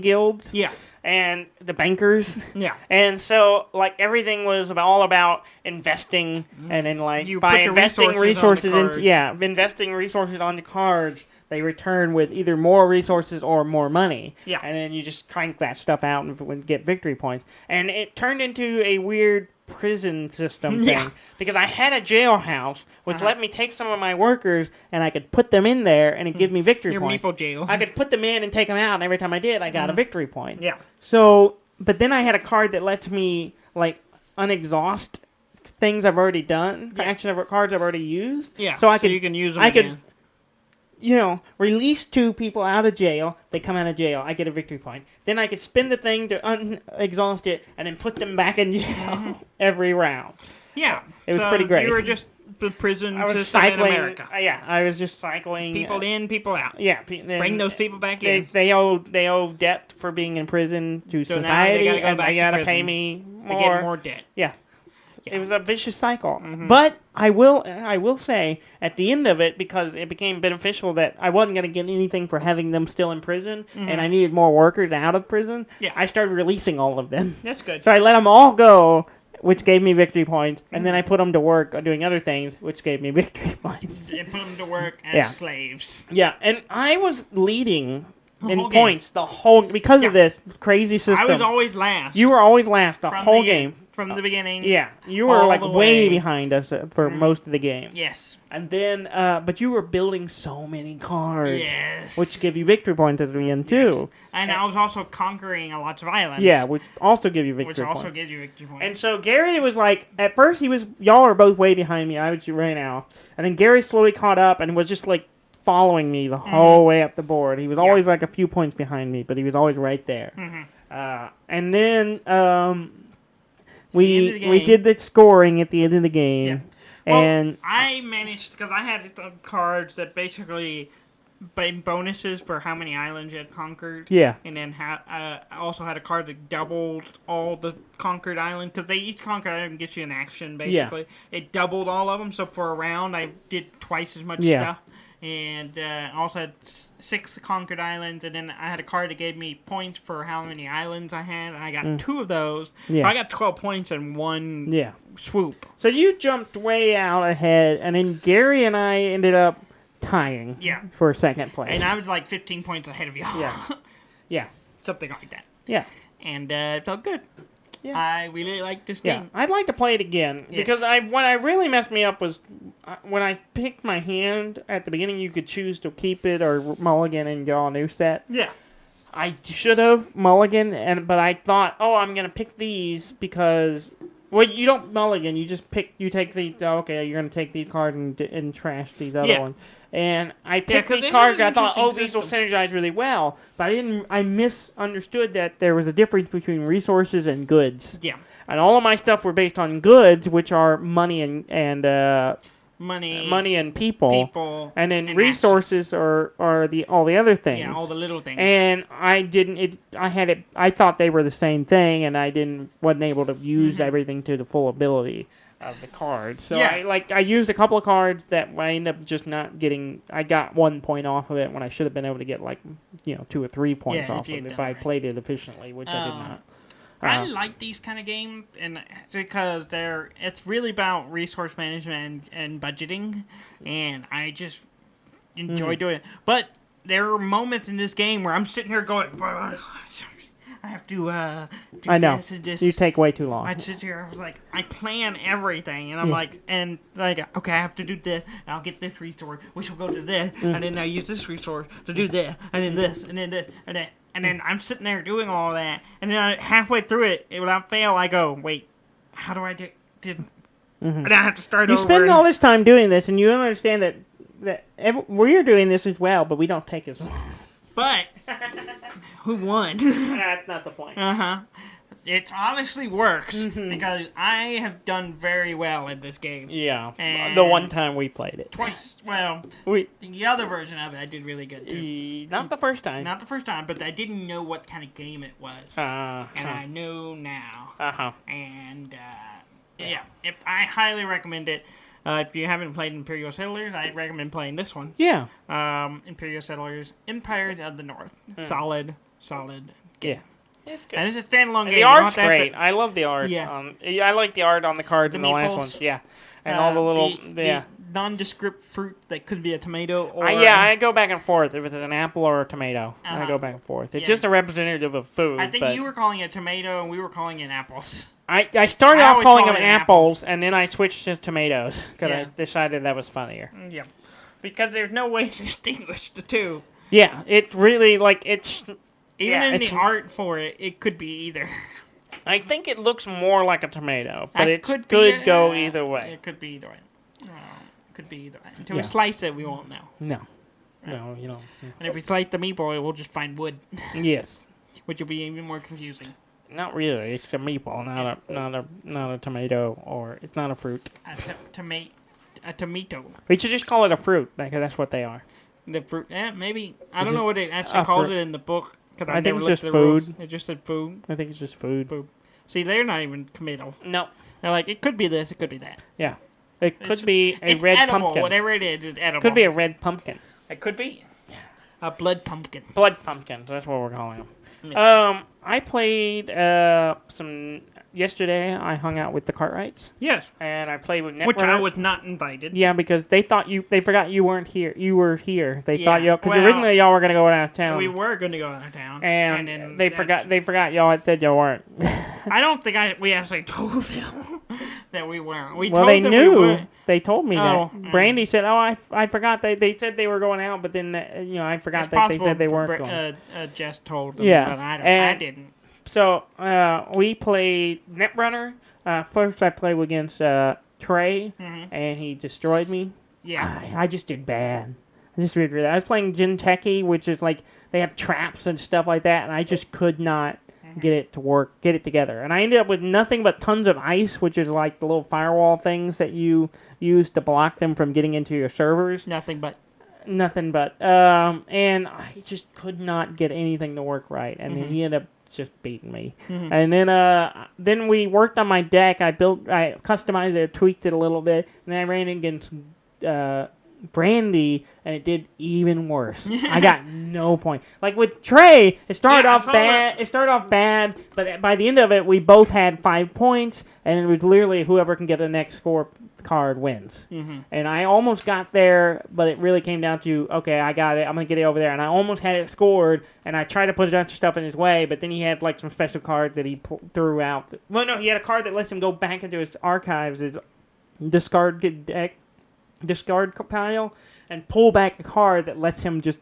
guild. Yeah. And the bankers. Yeah. And so like everything was all about investing, and then like by investing resources into investing resources on the cards, they return with either more resources or more money. Yeah. And then you just crank that stuff out and get victory points. And it turned into a weird prison system thing because I had a jailhouse which let me take some of my workers and I could put them in there and it'd give me victory points. Your meeple jail. I could put them in and take them out, and every time I did, I got a victory point. Yeah. So, but then I had a card that lets me like unexhaust things I've already done, action of cards I've already used. Yeah. So you can use them again. Release 2 people out of jail. They come out of jail. I get a victory point. Then I could spin the thing to unexhaust it and then put them back in jail every round. Yeah. It was pretty great. You were just the prison I was system cycling. in America. Yeah, I was just cycling. People in, people out. Yeah, Bring those people back they, in. They owe debt for being in prison to So now society, they gotta go and back they to gotta prison pay me to more. get more debt. Yeah. Yeah. It was a vicious cycle. But I will say, at the end of it, because it became beneficial that I wasn't going to get anything for having them still in prison, and I needed more workers out of prison, Yeah. I started releasing all of them. That's good. So I let them all go, which gave me victory points, and then I put them to work doing other things, which gave me victory points. And put them to work as slaves. Yeah, and I was leading The in whole game. points the whole because of this crazy system. I was always last. You were always last the from whole the game. From the beginning. Yeah, you were all like the way way. behind us for most of the game. Yes. And then, but you were building so many cards, Yes. which give you victory points at the end too. And I was also conquering a lots of islands. Yeah, which also give you victory Which also points. gives you victory points. And so Gary was like, at first y'all are both way behind me. I was right now, and then Gary slowly caught up and was just like following me the whole way up the board. He was always like a few points behind me, but he was always right there. And then we did the scoring at the end of the game. Yeah. Well, And I managed, because I had cards that basically bonuses for how many islands you had conquered. yeah, And then I also had a card that doubled all the conquered islands, because each conquered island gets you an action, basically. It doubled all of them, so for a round I did twice as much stuff. And I also had 6 conquered islands, and then I had a card that gave me points for how many islands I had, and I got 2 of those. Yeah. So I got 12 points in one swoop. So you jumped way out ahead, and then Gary and I ended up tying for second place. And I was like 15 points ahead of you. Yeah. Something like that. Yeah. And it felt good. Yeah. I really liked this Yeah. game. I'd like to play it again, because what I really messed me up was when I picked my hand at the beginning, you could choose to keep it or mulligan and draw a new set. Yeah. I should have mulligan, but I thought, I'm going to pick these because... Well, you don't mulligan. You just you take these. Okay, you're going to take these cards and trash these other ones. And I picked these cards. I thought, these will synergize really well. But I misunderstood that there was a difference between resources and goods. Yeah. And all of my stuff were based on goods, which are money and money and people. And then and resources are all the other things. Yeah, all the little things. And I thought they were the same thing, and wasn't able to use everything to the full ability of the card. So I used a couple of cards that I ended up just not getting. I got 1 point off of it when I should have been able to get 2 or 3 points off of it if I played it efficiently, which I did not. I like these kind of games, and because it's really about resource management and budgeting, and I just enjoy doing it. But there are moments in this game where I'm sitting here going, I have to do I know. this and this. You take way too long. I sit here, I was like, I plan everything, and I'm like, okay, I have to do this, and I'll get this resource, which will go to this, and then I use this resource to do this, and then this, and then this, and then... And then I'm sitting there doing all that, and then halfway through it, without fail, I go, wait, how do I do... And I have to start over. You spend all this time doing this, and you don't understand that we're doing this as well, but we don't take as long. But, who won? That's not the point. Uh-huh. It obviously works, because I have done very well at this game. Yeah, And the one time we played it. Twice. Well, the other version of it, I did really good, too. Not the first time. Not the first time, but I didn't know what kind of game it was. And I know now. And, I highly recommend it. If you haven't played Imperial Settlers, I recommend playing this one. Yeah. Imperial Settlers, Empires of the North. Solid game. Yeah. It's good. And it's a standalone game. The art's great. I love the art. Yeah. I like the art on the cards in the last meeples. ones. Yeah. And all the little... The nondescript fruit that could be a tomato or... I go back and forth if it's an apple or a tomato. I go back and forth. It's just a representative of food. I think you were calling it tomato and we were calling it apples. I started off always calling call them it apples, and then I switched to tomatoes because Yeah. I decided that was funnier. Yeah. Because there's no way to distinguish the two. Yeah, it really, it's... Even in the art for it, it could be either. I think it looks more like a tomato, but it could be, go either way. It could be either way. Could be either way. Until we slice it, we won't know. No, you know. And if we slice the meatball, we'll just find wood. Yes. Which will be even more confusing. Not really. It's a meatball, not a tomato, or it's not a fruit. a tomato. We should just call it a fruit, because that's what they are. The fruit, maybe. I It's don't know just what it actually calls it in the book. Cause I think it's just food. It just said food. I think it's just food. See, they're not even tomato. No. They're like, it could be this, it could be that. Yeah. It could be a it's red edible. pumpkin. Whatever it is, it's edible. Could be a red pumpkin. It could be. A blood pumpkin. Blood pumpkins. That's what we're calling them. Yeah. I played some... Yesterday, I hung out with the Cartwrights. Yes. And I played with Netrunner. Which I was not invited. Yeah, because they forgot you weren't here. You were here. They thought you... Because well, originally y'all were going to go out of town. We were going to go out of town. And then they forgot y'all had said y'all weren't. I don't think we actually told them that we weren't. Well, they knew. We they told me Oh, that. Brandy said, I forgot. They said they were going out, but then, I forgot that they said they weren't going. Jess told them, Yeah. but I didn't. So, we played Netrunner. First, I played against Trey, and he destroyed me. Yeah. I just did bad. I just did really bad. I was playing Jinteki, which is like, they have traps and stuff like that, and I just could not get it to work, get it together. And I ended up with nothing but tons of ice, which is like the little firewall things that you use to block them from getting into your servers. Nothing but. And I just could not get anything to work right. And then he ended up just beating me. And then we worked on my deck. I customized it, tweaked it a little bit, and then I ran against Brandy, and it did even worse. I got no point. Like with Trey, it started off bad, but by the end of it, we both had 5 points, and it was literally whoever can get the next score card wins. And I almost got there, but it really came down to, okay, I got it, I'm going to get it over there. And I almost had it scored, and I tried to put a bunch of stuff in his way, but then he had like some special cards that he threw out. Well, no, he had a card that lets him go back into his archives, his discard pile, and pull back a card that lets him just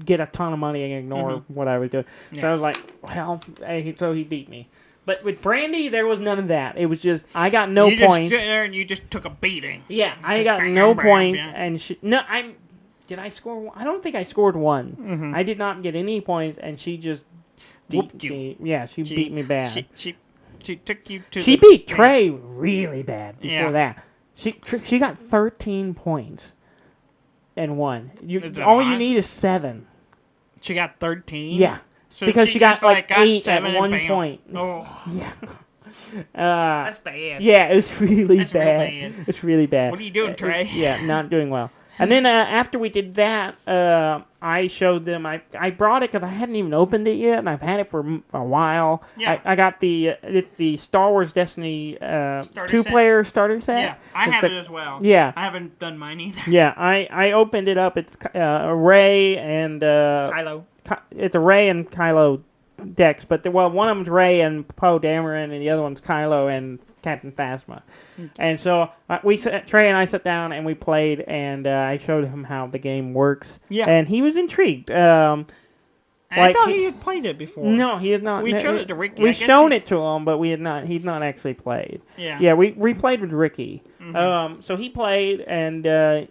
get a ton of money and ignore what I was doing. Yeah. So I was like, well, so he beat me. But with Brandy, there was none of that. It was just, I got no points. You just stood there and you just took a beating. Yeah, I got no points. And did I score one? I don't think I scored one. I did not get any points, and she just whooped you. Me. Yeah, she beat me bad. She took you to She beat Trey really bad before that. She got 13 points and won. All you need is 7. She got 13? Yeah. So because she got like 8 at one point. Oh. Yeah. That's bad. Yeah, it was really bad. It's really bad. What are you doing, Trey? Yeah, not doing well. And then after we did that, I showed them. I brought it because I hadn't even opened it yet, and I've had it for a while. Yeah. I got the Star Wars Destiny 2-player starter set. Yeah, I have it as well. Yeah. I haven't done mine either. Yeah, I opened it up. It's Rey and... Kylo. It's a Rey and Kylo decks, but one of them's Rey and Poe Dameron, and the other one's Kylo and Captain Phasma. And so Trey and I sat down and we played, and I showed him how the game works. Yeah, and he was intrigued. I thought he had played it before. No, he had not. We showed it to Ricky. We've shown it to him, but we had not. He'd not actually played. Yeah. Yeah, we played with Ricky. So he played, and I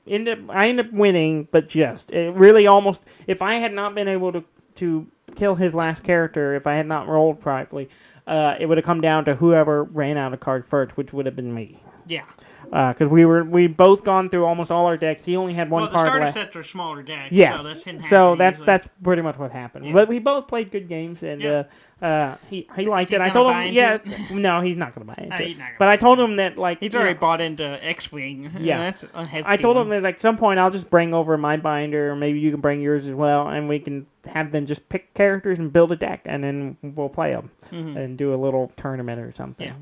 ended up winning, but just it really almost. If I had not been able to kill his last character, if I had not rolled properly, it would have come down to whoever ran out of cards first, which would have been me. Yeah. Because we both gone through almost all our decks. He only had one card left. Well, the starter sets are smaller decks. Yes. So that's pretty much what happened. Yeah. But we both played good games, and he liked it. I told him, no, he's not going to buy it. But I told him that he's already bought into X-Wing. Yeah. I told him that at some point I'll just bring over my binder, or maybe you can bring yours as well, and we can have them just pick characters and build a deck, and then we'll play them and do a little tournament or something. Yeah.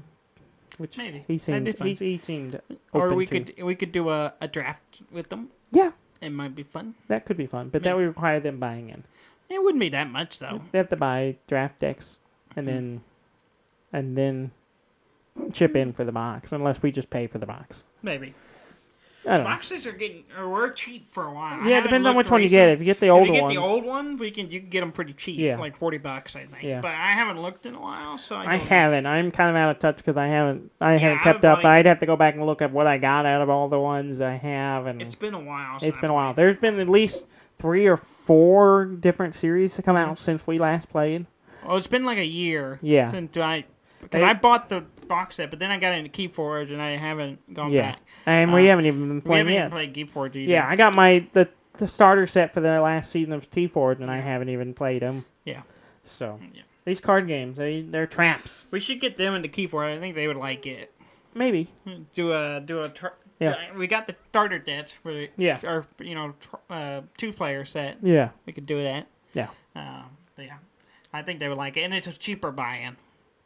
Which maybe he seemed or we could do a draft with them. Yeah, it might be fun. That could be fun, but that would require them buying in. It wouldn't be that much though. They have to buy draft decks and then chip in for the box, unless we just pay for the box. Maybe. Boxes were cheap for a while. Yeah, it depends on which one you get. If you get the older one, the old one, you can get them pretty cheap, like $40, I think. Yeah. But I haven't looked in a while, so I haven't. I'm kind of out of touch because I haven't kept up. I'd have to go back and look at what I got out of all the ones I have, and it's been a while. It's been a while. There's been at least 3 or 4 different series to come out since we last played. Well, it's been like a year. Yeah. Since I bought the box set, but then I got into Keyforge, and I haven't gone Yeah. back. And we haven't even been We playing haven't yet. even played Keyforge either. Yeah, I got the starter set for the last season of Keyforge, and I haven't even played them. Yeah. So, Yeah. these card games, they're traps. We should get them into Keyforge. I think they would like it. Maybe. Yeah. We got the starter decks for the, Yeah. or, 2-player set. Yeah. We could do that. Yeah. But yeah. I think they would like it, and it's a cheaper buy-in.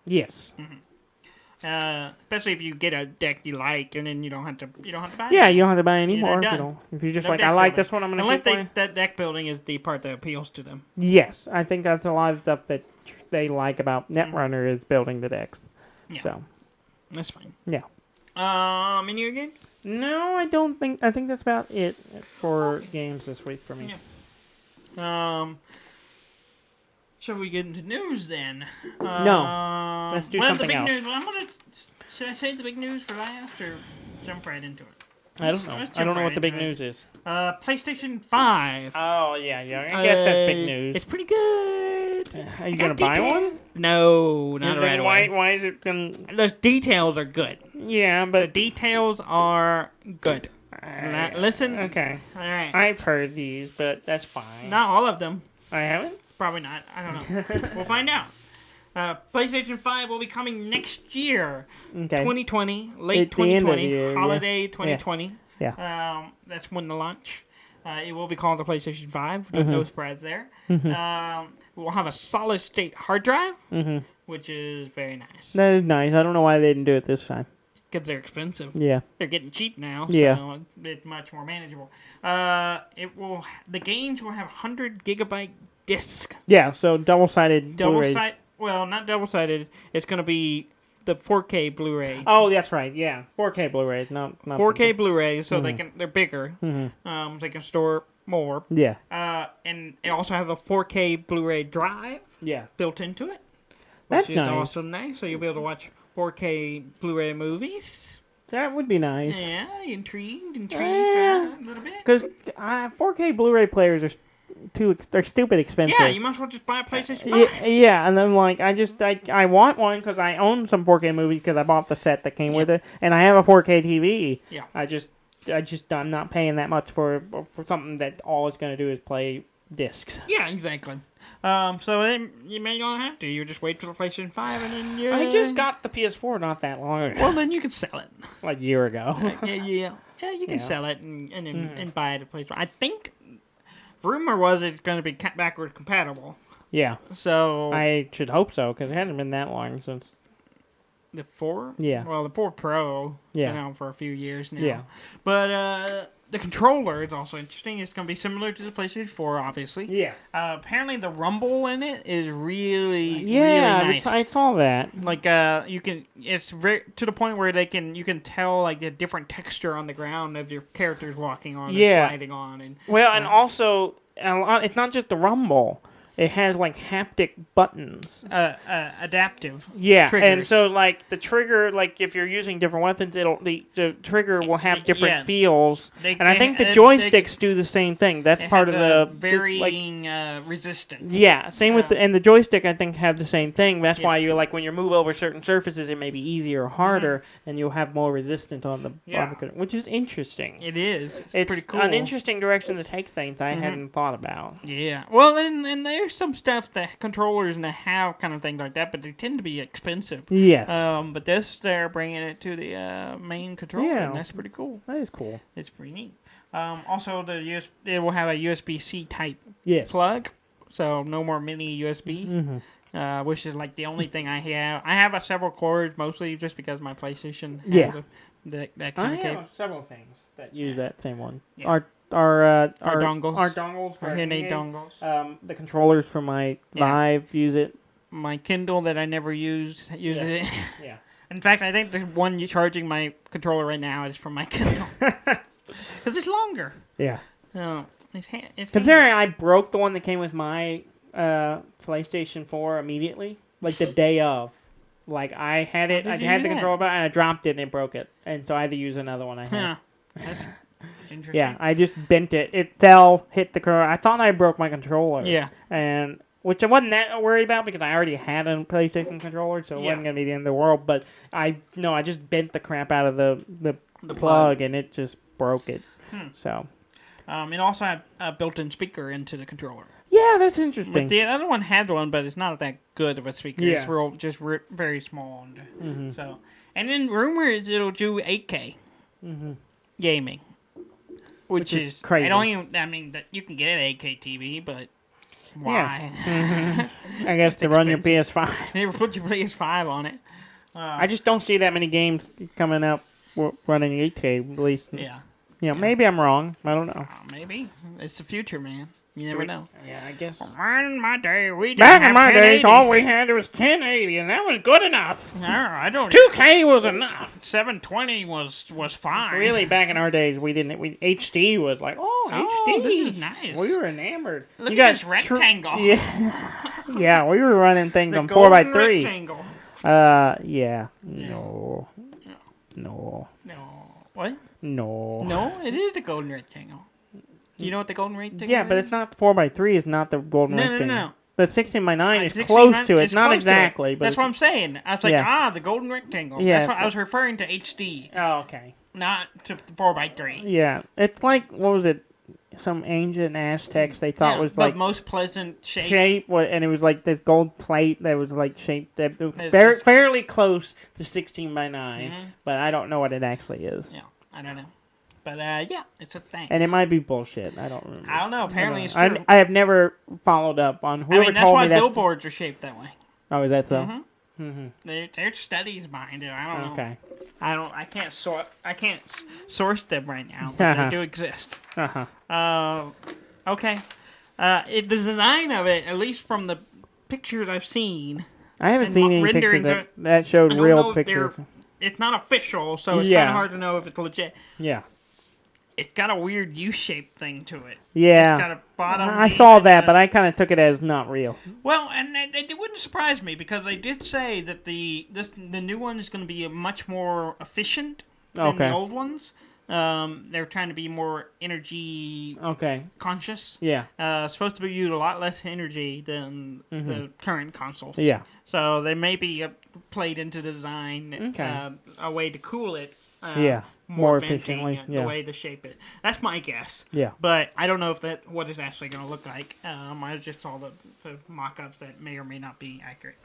Yes. Especially if you get a deck you like, and then you don't have to buy it. Yeah, you don't have to buy any Yeah, more. they're If you're just No like, deck I like building. this one, I'm going to Unless keep playing. that deck building is the part that appeals to them. Yes, I think that's a lot of stuff that they like about Netrunner is building the decks. Yeah. So, That's fine. yeah. Any other games? No, I don't think. I think that's about it for games this week for me. Yeah. Shall we get into news then? No. Let's do the something big else. news. Should I save the big news for last or jump right into it? I don't know. Let's I don't jump know right what the big into it. news is. PlayStation 5. Oh, yeah. I guess that's big news. It's pretty good. Are you going to buy one? No, not right away. Why is it going to... The details are good. Yeah, The but... details are good. Listen. Okay. All right. I've heard these, but that's fine. Not all of them. I haven't? Probably not. I don't know. We'll find out. PlayStation 5 will be coming next year. Okay. 2020, late At the end of the 2020, year, holiday 2020. Yeah. That's when the launch. It will be called the PlayStation 5. Mm-hmm. No surprise there. We'll have a solid state hard drive, which is very nice. That is nice. I don't know why they didn't do it this time. Because they're expensive. Yeah. They're getting cheap now, Yeah. so it's much more manageable. The games will have 100 gigabyte disc. Yeah, so double-sided Blu-rays. Well, not double-sided. It's going to be the 4K Blu-ray. Oh, that's right. Yeah, 4K Blu-rays, not 4K Blu-ray, so they're bigger. Mm-hmm. They can store more. Yeah. And it also have a 4K Blu-ray drive Yeah. built into it, That's which is nice. also nice. So you'll be able to watch 4K Blu-ray movies. That would be nice. Yeah, intrigued a little bit. Because 4K Blu-ray players are they're stupid expensive. Yeah, you might as well just buy a PlayStation 5. Yeah, and then like I want one because I own some 4K movies because I bought the set that came with it, and I have a 4K TV. Yeah. I'm not paying that much for something that all it's going to do is play discs. Yeah, exactly. So then you may not have to. You just wait for the PlayStation 5 and then you... I just got the PS4 not that long ago. Well, then you can sell it. Like a year ago. Yeah, you can Yeah. sell it and buy it at PlayStation. I think rumor was it's going to be backward compatible. Yeah. So I should hope so because it hasn't been that long since. the 4? Yeah. Well, the 4 Pro. Yeah. Been out for a few years now. Yeah. But the controller is also interesting. It's going to be similar to the PlayStation 4, obviously. Yeah. Apparently, the rumble in it is really, Yeah, really nice. I saw that. Like you can, it's very to the point where you can tell like the different texture on the ground of your characters walking on, Yeah. and sliding on, and Well, and also it's not just the rumble. It has like haptic buttons. adaptive. Yeah, and triggers. so like the trigger, like if you're using different weapons, the trigger will have different Yeah. feels. They- And I think the they- joysticks do the same thing. That's It part has of a the varying resistance. Yeah, same with Yeah. and the joystick I think have the same thing. That's Yeah. why you're like when you move over certain surfaces, it may be easier or harder, and you'll have more resistance on the Yeah. which is interesting. It is. It's It's pretty cool. an interesting direction to take things I hadn't thought about. Yeah. Well, and there's some stuff that controllers and they have kind of things like that, but they tend to be expensive. Yes, But they're bringing it to the main controller, Yeah. and that's pretty cool. that is cool. It's pretty neat. Also, it will have a USB-C type Yes, plug, so no more mini USB, Mm-hmm. which is like the only thing I have. I have several cords, mostly just because my PlayStation has Yeah. that I kind of cable. have several things that use that same one. Yeah. Our dongles. Our dongles for Our hearing aid hearing dongles. The controllers for my Yeah. Live use it. My Kindle that I never uses it. Yeah. In fact, I think the one charging my controller right now is from my Kindle. Because it's longer. Yeah. It's Considering I broke the one that came with my PlayStation 4 immediately, like the day of. Like I had it, How I did you had do the that? controller button, and I dropped it and it broke it, and so I had to use another one I had. Huh. That's interesting. Yeah, I just bent it. It fell, hit the controller. I thought I broke my controller. Yeah. And which I wasn't that worried about because I already had a PlayStation controller, so it wasn't going to be the end of the world. But I just bent the crap out of the plug, and it just broke it. So, it also had a built-in speaker into the controller. Yeah, that's interesting. But the other one had one, but it's not that good of a speaker. Yeah. It's very small. So, and then rumors it'll do 8K gaming, which is crazy. I mean, that you can get an 8K TV, but why? Yeah. I guess to run your PS5. Never put your PS5 on it. I just don't see that many games coming out running 8K, at least. Yeah. Maybe I'm wrong. I don't know. Maybe. It's the future, man. You never know. Yeah, I guess. Back in my day, all we had was 1080, and that was good enough. I don't. 2K was enough. 720 was fine. Really, back in our days, HD was like, HD. This is nice. We were enamored. Look at this rectangle. Yeah, we were running things on 4x3. Rectangle. Yeah. No. What? No, it is the golden rectangle. You know what the golden rectangle is? Yeah, but it's not 4x3. It's not the golden rectangle. No. The 16x9 is close to it. Not exactly, but that's what I'm saying. I was like, the golden rectangle. Yeah. That's what I was referring to HD. Oh, okay. Not to 4x3. Yeah, it's like, what was it? Some ancient Aztecs they thought was the like most pleasant shape. And it was like this gold plate that was like shaped fairly close to 16x9, but I don't know what it actually is. Yeah, I don't know. But, it's a thing. And it might be bullshit. I don't remember. I don't know. Apparently it's true. I have never followed up on whoever told me that's why billboards are shaped that way. Oh, is that so? There's studies behind it. I don't know. Okay. I can't source them right now, but they do exist. Okay. The design of it, at least from the pictures I've seen. I haven't seen any pictures that showed real pictures. It's not official, so it's kind of hard to know if it's legit. Yeah. It's got a weird U-shaped thing to it. Yeah. It's got a bottom. I saw that, but I kind of took it as not real. Well, and it wouldn't surprise me because they did say that the new one is going to be much more efficient than the old ones. They're trying to be more energy conscious. Yeah. It's supposed to be used a lot less energy than the current consoles. Yeah. So they may be played into design a way to cool it. More efficiently. The way to shape it. That's my guess. Yeah. But I don't know if what it's actually going to look like. I just saw the mock-ups that may or may not be accurate.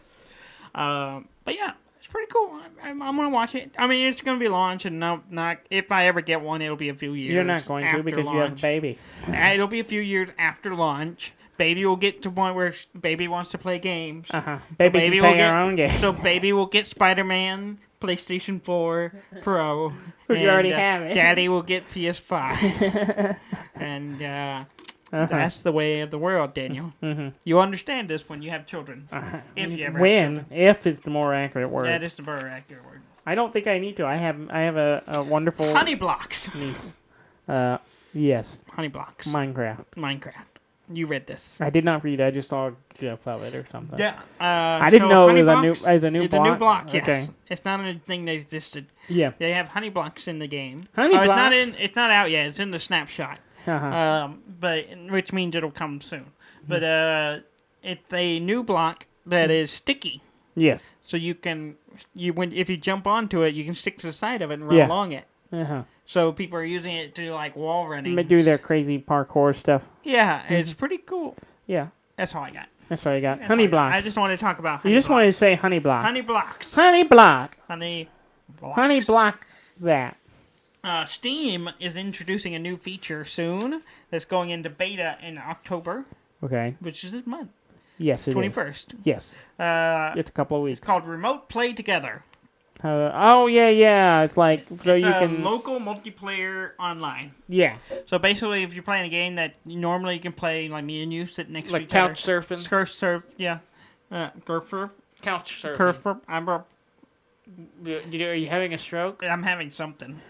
But yeah, it's pretty cool. I'm going to watch it. I mean, it's going to be launched, and not if I ever get one, it'll be a few years. You're not going to because you have a baby. It'll be a few years after launch. Baby will get to the point where Baby wants to play games. Baby can play her own games. So Baby will get Spider-Man, PlayStation 4 Pro. Which you already have it. Daddy will get PS5. And that's the way of the world, Daniel. You understand this when you have children. If you ever have children. If is the more accurate word. That is the more accurate word. I don't think I need to. I have a wonderful Honey Blocks. niece. Yes. Honey Blocks. Minecraft. You read this. I did not read it. I just saw GIF of it or something. Yeah. I didn't know it was a new block. It's a new block, yes. Okay. It's not a thing that existed. Yeah. They have honey blocks in the game. Blocks? It's not out yet. It's in the snapshot. But which means it'll come soon. But it's a new block that is sticky. Yes. So if you jump onto it, you can stick to the side of it and run along it. So people are using it to like wall running. They do their crazy parkour stuff. Yeah, it's pretty cool. Yeah. That's all I got. That's all you got. Honey blocks. I just want to talk about honey blocks. Wanted to say honey block. Honey blocks. Honey block. Honey blocks. Honey block that. Steam is introducing a new feature soon that's going into beta in October. Okay. Which is this month. Yes, it 21st. is. Yes. It's a couple of weeks. It's called Remote Play Together. Yeah. It's like so it's you can local multiplayer online. Yeah. So basically, if you're playing a game that normally you can play, like me and you sit next to each other, other. like couch surfing. Surf, yeah. Couch surfing. Are you having a stroke? I'm having something.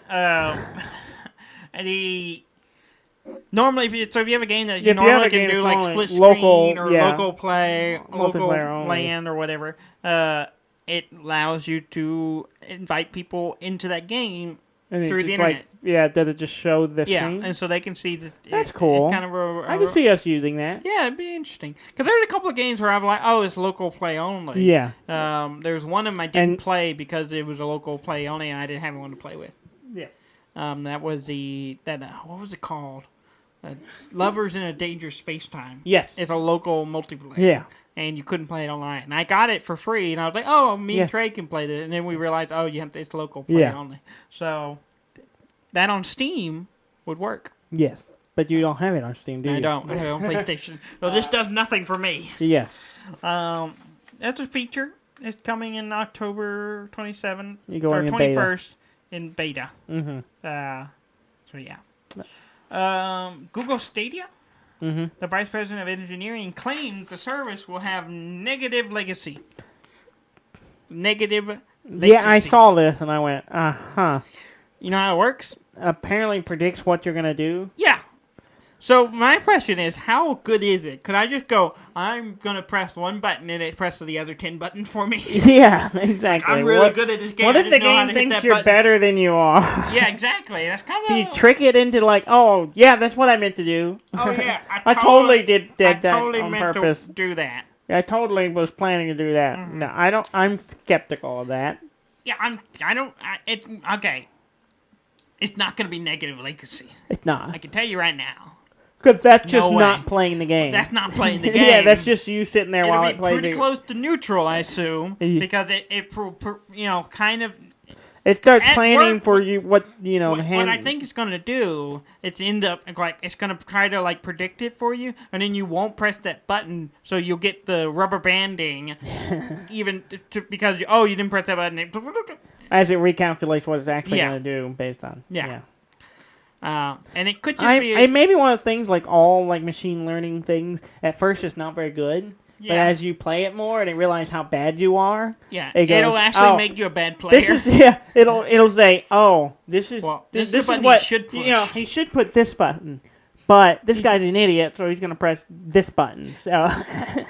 Normally, if you have a game that you normally can do like split screen or local play, local LAN or whatever, it allows you to invite people into that game And it through the just internet. does it just show the Yeah, screen? and so they can see that. That's cool. Kind of I can see us using that. Yeah, it'd be interesting. Because there's a couple of games where I'm like, oh, it's local play only. Yeah. There's one of them I didn't play because it was a local play only, and I didn't have anyone to play with. Yeah. That was what was it called? Lovers in a Dangerous Space-Time. Yes. It's a local multiplayer. Yeah. And you couldn't play it online. And I got it for free, and I was like, oh, me and Trey can play this. And then we realized, oh, it's local play only. So that on Steam would work. Yes. But you don't have it on Steam, do you? I don't. I have it on PlayStation. So this does nothing for me. Yes. That's a feature. It's coming in October 27th. You're going or 21st in beta. Mm-hmm. So yeah. Google Stadia. Mm-hmm. The vice president of engineering claims the service will have negative legacy. Negative legacy. Yeah, I saw this and I went, uh-huh. You know how it works? Apparently predicts what you're going to do. Yeah. So my question is, how good is it? Could I just go, I'm going to press one button and it presses the other 10 buttons for me? Yeah, exactly. I'm really good at this game. What if the game thinks you're better than you are? Yeah, exactly. That's kind of... You trick it into like, oh, yeah, that's what I meant to do. Oh, yeah. I totally did that totally on meant purpose. To do that. I totally was planning to do that. Mm-hmm. No, I don't. I'm skeptical of that. Yeah, okay. It's not going to be negative legacy. It's not. I can tell you right now. Because that's just No not way. playing the game. That's not playing the game. Yeah, that's just you sitting there while it plays. It'll be pretty close to neutral, I assume, because it kind of. It starts planning for you what the hand. What I think it's going to do, it's end up like it's going to try to like predict it for you, and then you won't press that button, so you'll get the rubber banding, even because you didn't press that button. As it recalculates what it's actually going to do based on. Yeah. And it could just be... It may be one of the things, like all like machine learning things, at first it's not very good. Yeah. But as you play it more and it realize how bad you are, it'll actually make you a bad player. It'll say, oh, this is what he should push. He should put this button. But this guy's an idiot, so he's going to press this button. So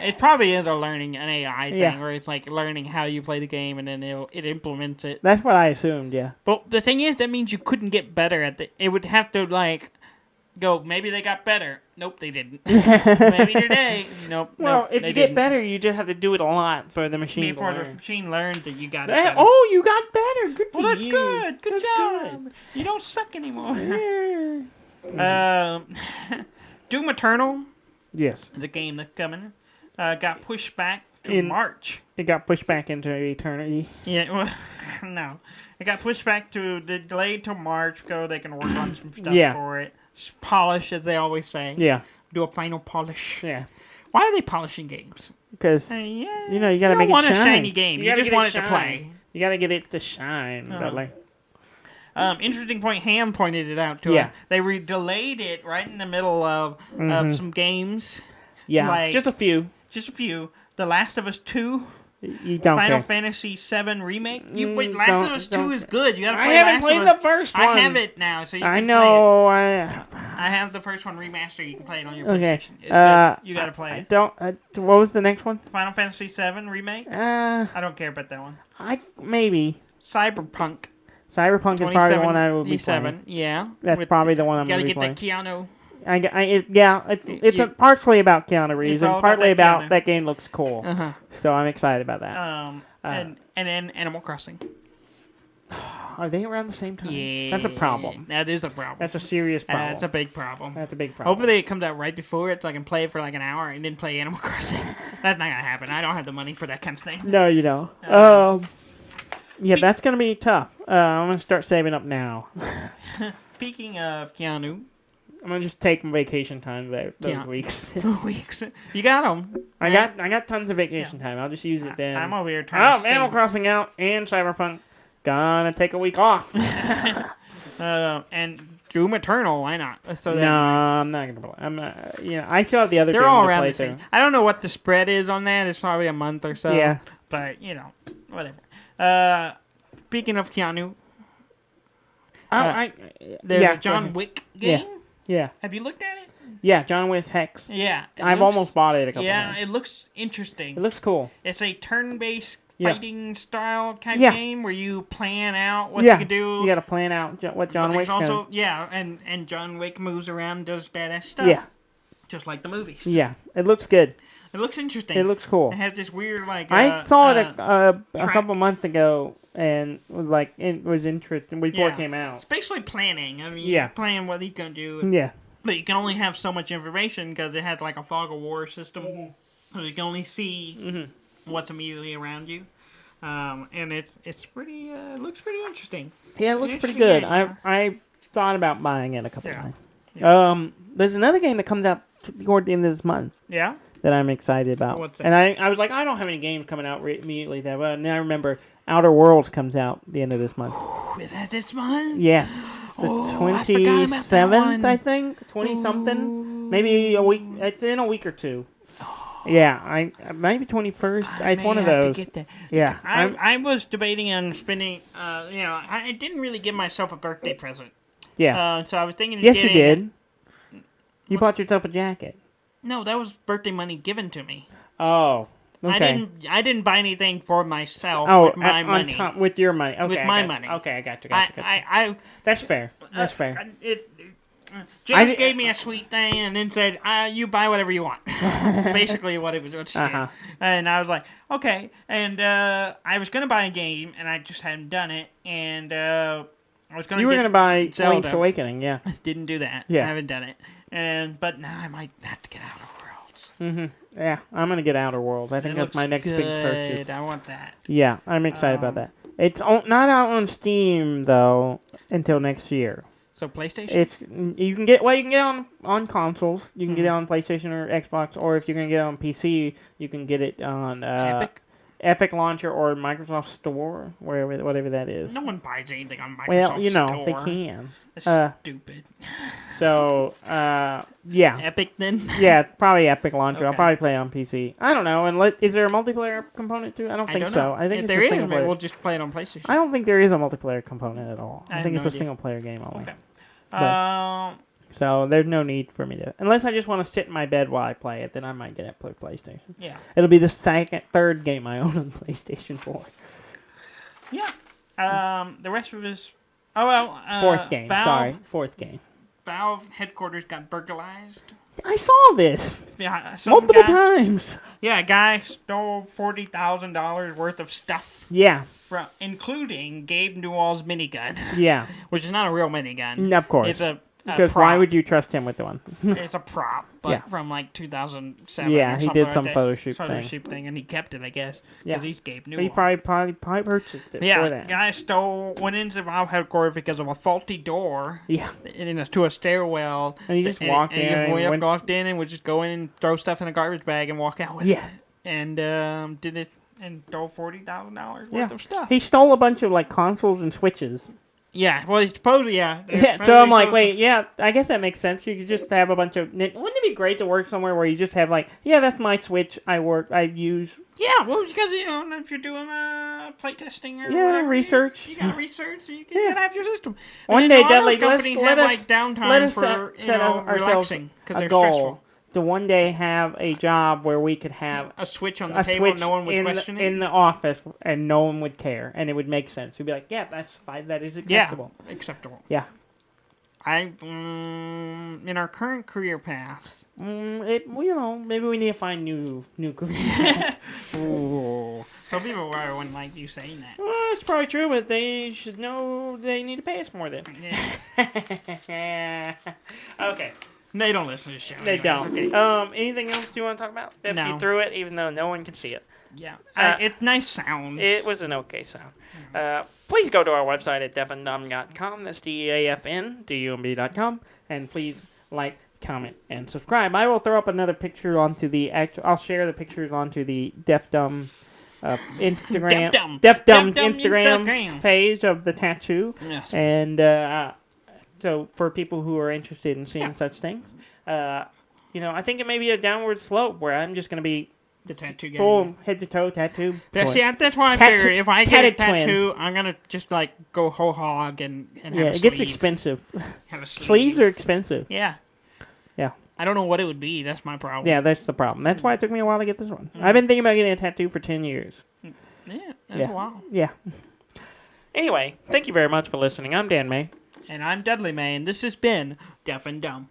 it probably is a learning an AI thing, where it's like learning how you play the game, and then it implements it. That's what I assumed, yeah. But the thing is, that means you couldn't get better at it. It would have to like go. Maybe they got better. Nope, they didn't. Maybe today. Nope. Well, if you get better, you just have to do it a lot for the machine. Before the machine learns that you got better. Oh, you got better. Good for you. Well, that's good. Good job. Good. You don't suck anymore. Doom Eternal. Yes. The game that's coming got pushed back to March. It got pushed back into eternity. Yeah, well, no. It got pushed back delayed till March, so they can work on some stuff for it. Polish, as they always say. Yeah. Do a final polish. Yeah. Why are they polishing games? Because, you got to make it shine. You don't want a shiny game. You just want it to play. You got to get it to shine, Dudley. Interesting point. Ham pointed it out to us. They delayed it right in the middle of some games. Yeah, like, just a few. Just a few. The Last of Us 2. You don't Final care. Fantasy 7 remake. Last of Us 2 is good. You gotta play. I haven't played the first one. I have it now, so you can I know. play it. I have the first one remastered. You can play it on your PlayStation. It's good. You gotta play it. What was the next one? Final Fantasy 7 remake. I don't care about that one. Maybe Cyberpunk. Cyberpunk is probably the one I will be playing. Yeah, that's probably the one I'm going to be playing. Gotta get that Keanu. It's partially about Keanu Reeves and partly about that game looks cool. So I'm excited about that. And then Animal Crossing. Are they around the same time? Yeah. That's a problem. That is a problem. That's a serious problem. That's a big problem. That's a big problem. Hopefully it comes out right before it so I can play it for like an hour and then play Animal Crossing. That's not going to happen. I don't have the money for that kind of thing. No, you don't. Yeah, that's going to be tough. I'm going to start saving up now. Speaking of Keanu, I'm going to just take vacation time those weeks. 4 weeks. You got them. I got tons of vacation time. I'll just use it then. I'm over here trying to Animal Crossing out and Cyberpunk. Gonna take a week off. And Doom Eternal, why not? I'm not gonna play. I still have the other. They're all around the same. I don't know what the spread is on that. It's probably a month or so. Yeah. But whatever. Speaking of Keanu, there's a John Wick game. Yeah. Have you looked at it? Yeah, John Wick Hex. Yeah. I've almost bought it a couple times. Yeah, it looks interesting. It looks cool. It's a turn-based fighting style type Yeah. game where you plan out what you can do. You got to plan out what John Wick's also, and John Wick moves around and does badass stuff. Yeah. Just like the movies. Yeah, it looks good. It looks interesting. It looks cool. It has this weird, like... I saw it a couple months ago, and like it was interesting before it came out. It's basically planning. I mean, you're planning what he's going to do. Yeah. But you can only have so much information because it has like a fog of war system. So you can only see what's immediately around you. And it's pretty, looks pretty interesting. Yeah, it looks pretty good. I thought about buying it a couple times. Yeah. There's another game that comes out toward the end of this month. Yeah? That I'm excited about. What's that? And I was like, I don't have any games coming out immediately that well. And then I remember Outer Worlds comes out the end of this month. Is that this month? Yes. The 27th, I think. 20-something. Maybe a week. It's in a week or two. Yeah, maybe 21st. It's one of those. Yeah. I was debating on spending, I didn't really give myself a birthday present. Yeah. So I was thinking of Yes, you did. You bought yourself a jacket. No, that was birthday money given to me. Oh, okay. I didn't buy anything for myself with my money. With your money. Okay. With my money. Okay, I got you. That's fair. That's fair. James gave me a sweet thing and then said, you buy whatever you want. Basically what it was. What she did. And I was like, okay. And I was going to buy a game, and I just hadn't done it. And I was going to You were going to buy Zelda. Link's Awakening, yeah. Didn't do that. Yeah. I haven't done it. But now I might have to get Outer Worlds. Yeah, I'm going to get Outer Worlds. I think that's my next big purchase. I want that. Yeah, I'm excited about that. It's not out on Steam, though, until next year. So PlayStation? You can get it on consoles. You can get it on PlayStation or Xbox, or if you're going to get it on PC, you can get it on Epic Launcher or Microsoft Store, whatever that is. No one buys anything on Microsoft Store. They can. That's stupid. So, yeah. Epic then? Yeah, probably Epic Launcher. Okay. I'll probably play it on PC. I don't know. And is there a multiplayer component to it? I don't think so. I think if it's there a single player. we'll just play it on PlayStation. I don't think there is a multiplayer component at all. I think it's no a single player game only. Okay. So there's no need for me to, unless I just want to sit in my bed while I play it, then I might get it play PlayStation. Yeah. It'll be the third game I own on PlayStation 4. Yeah. The rest of this. Oh well. Fourth game. Fourth game. Valve headquarters got burglarized. I saw this. Yeah. Multiple times. Yeah, a guy stole $40,000 worth of stuff. Yeah. Including Gabe Newell's minigun. Yeah. Which is not a real minigun. Of course. It's a because prop. why would you trust him with the one? It's a prop, but from like 2007. Yeah, he did some like photo shoot thing, and he kept it, I guess. Yeah, because he's Gabe Newell. He probably purchased it. Yeah, for that. Guy went into Valve headquarters because of a faulty door. Yeah, to a stairwell. And he just walked in and would just go in and throw stuff in a garbage bag and walk out with it. And did it and stole $40,000 worth of stuff. He stole a bunch of like consoles and Switches. Yeah, well, supposedly, Yeah, so I'm like, wait, I guess that makes sense. You could just have a bunch of... Wouldn't it be great to work somewhere where you just have like, that's my Switch I use? Yeah, well, because, if you're doing playtesting or whatever, research. You got research, so you can have your system. One day, Dudley, let us set ourselves a goal. Stressful. To one day have a job where we could have a Switch on the table, no one would question it in the office, and no one would care, and it would make sense. We'd be like, that's fine, that is acceptable. Yeah, acceptable. Yeah. In our current career paths, maybe we need to find new career paths. Some people wouldn't like you saying that. Well, it's probably true, but they should know they need to pay us more then. Yeah. Okay. They don't listen to the show. They don't. Okay. Anything else you want to talk about? No. You threw it, even though no one can see it. Yeah. It's nice sounds. It was an okay sound. Please go to our website at deafandumb.com. That's DEAFNDUMB.com. And please like, comment, and subscribe. I will throw up another picture onto the I'll share the pictures onto the Deaf Dumb Instagram. Deaf Dumb Instagram page of the tattoo. Yes. And so for people who are interested in seeing such things, I think it may be a downward slope where I'm just going to be the tattoo game. Full head to toe tattoo. That's why I figured if I get a tattoo, I'm going to just like go whole hog and have a sleeve. It gets expensive. Have a sleeve. Sleeves are expensive. Yeah. Yeah. I don't know what it would be. That's my problem. Yeah, that's the problem. That's why it took me a while to get this one. I've been thinking about getting a tattoo for 10 years. Yeah, that's wild. Yeah. Anyway, thank you very much for listening. I'm Dan May. And I'm Dudley May, and this has been Deaf and Dumb.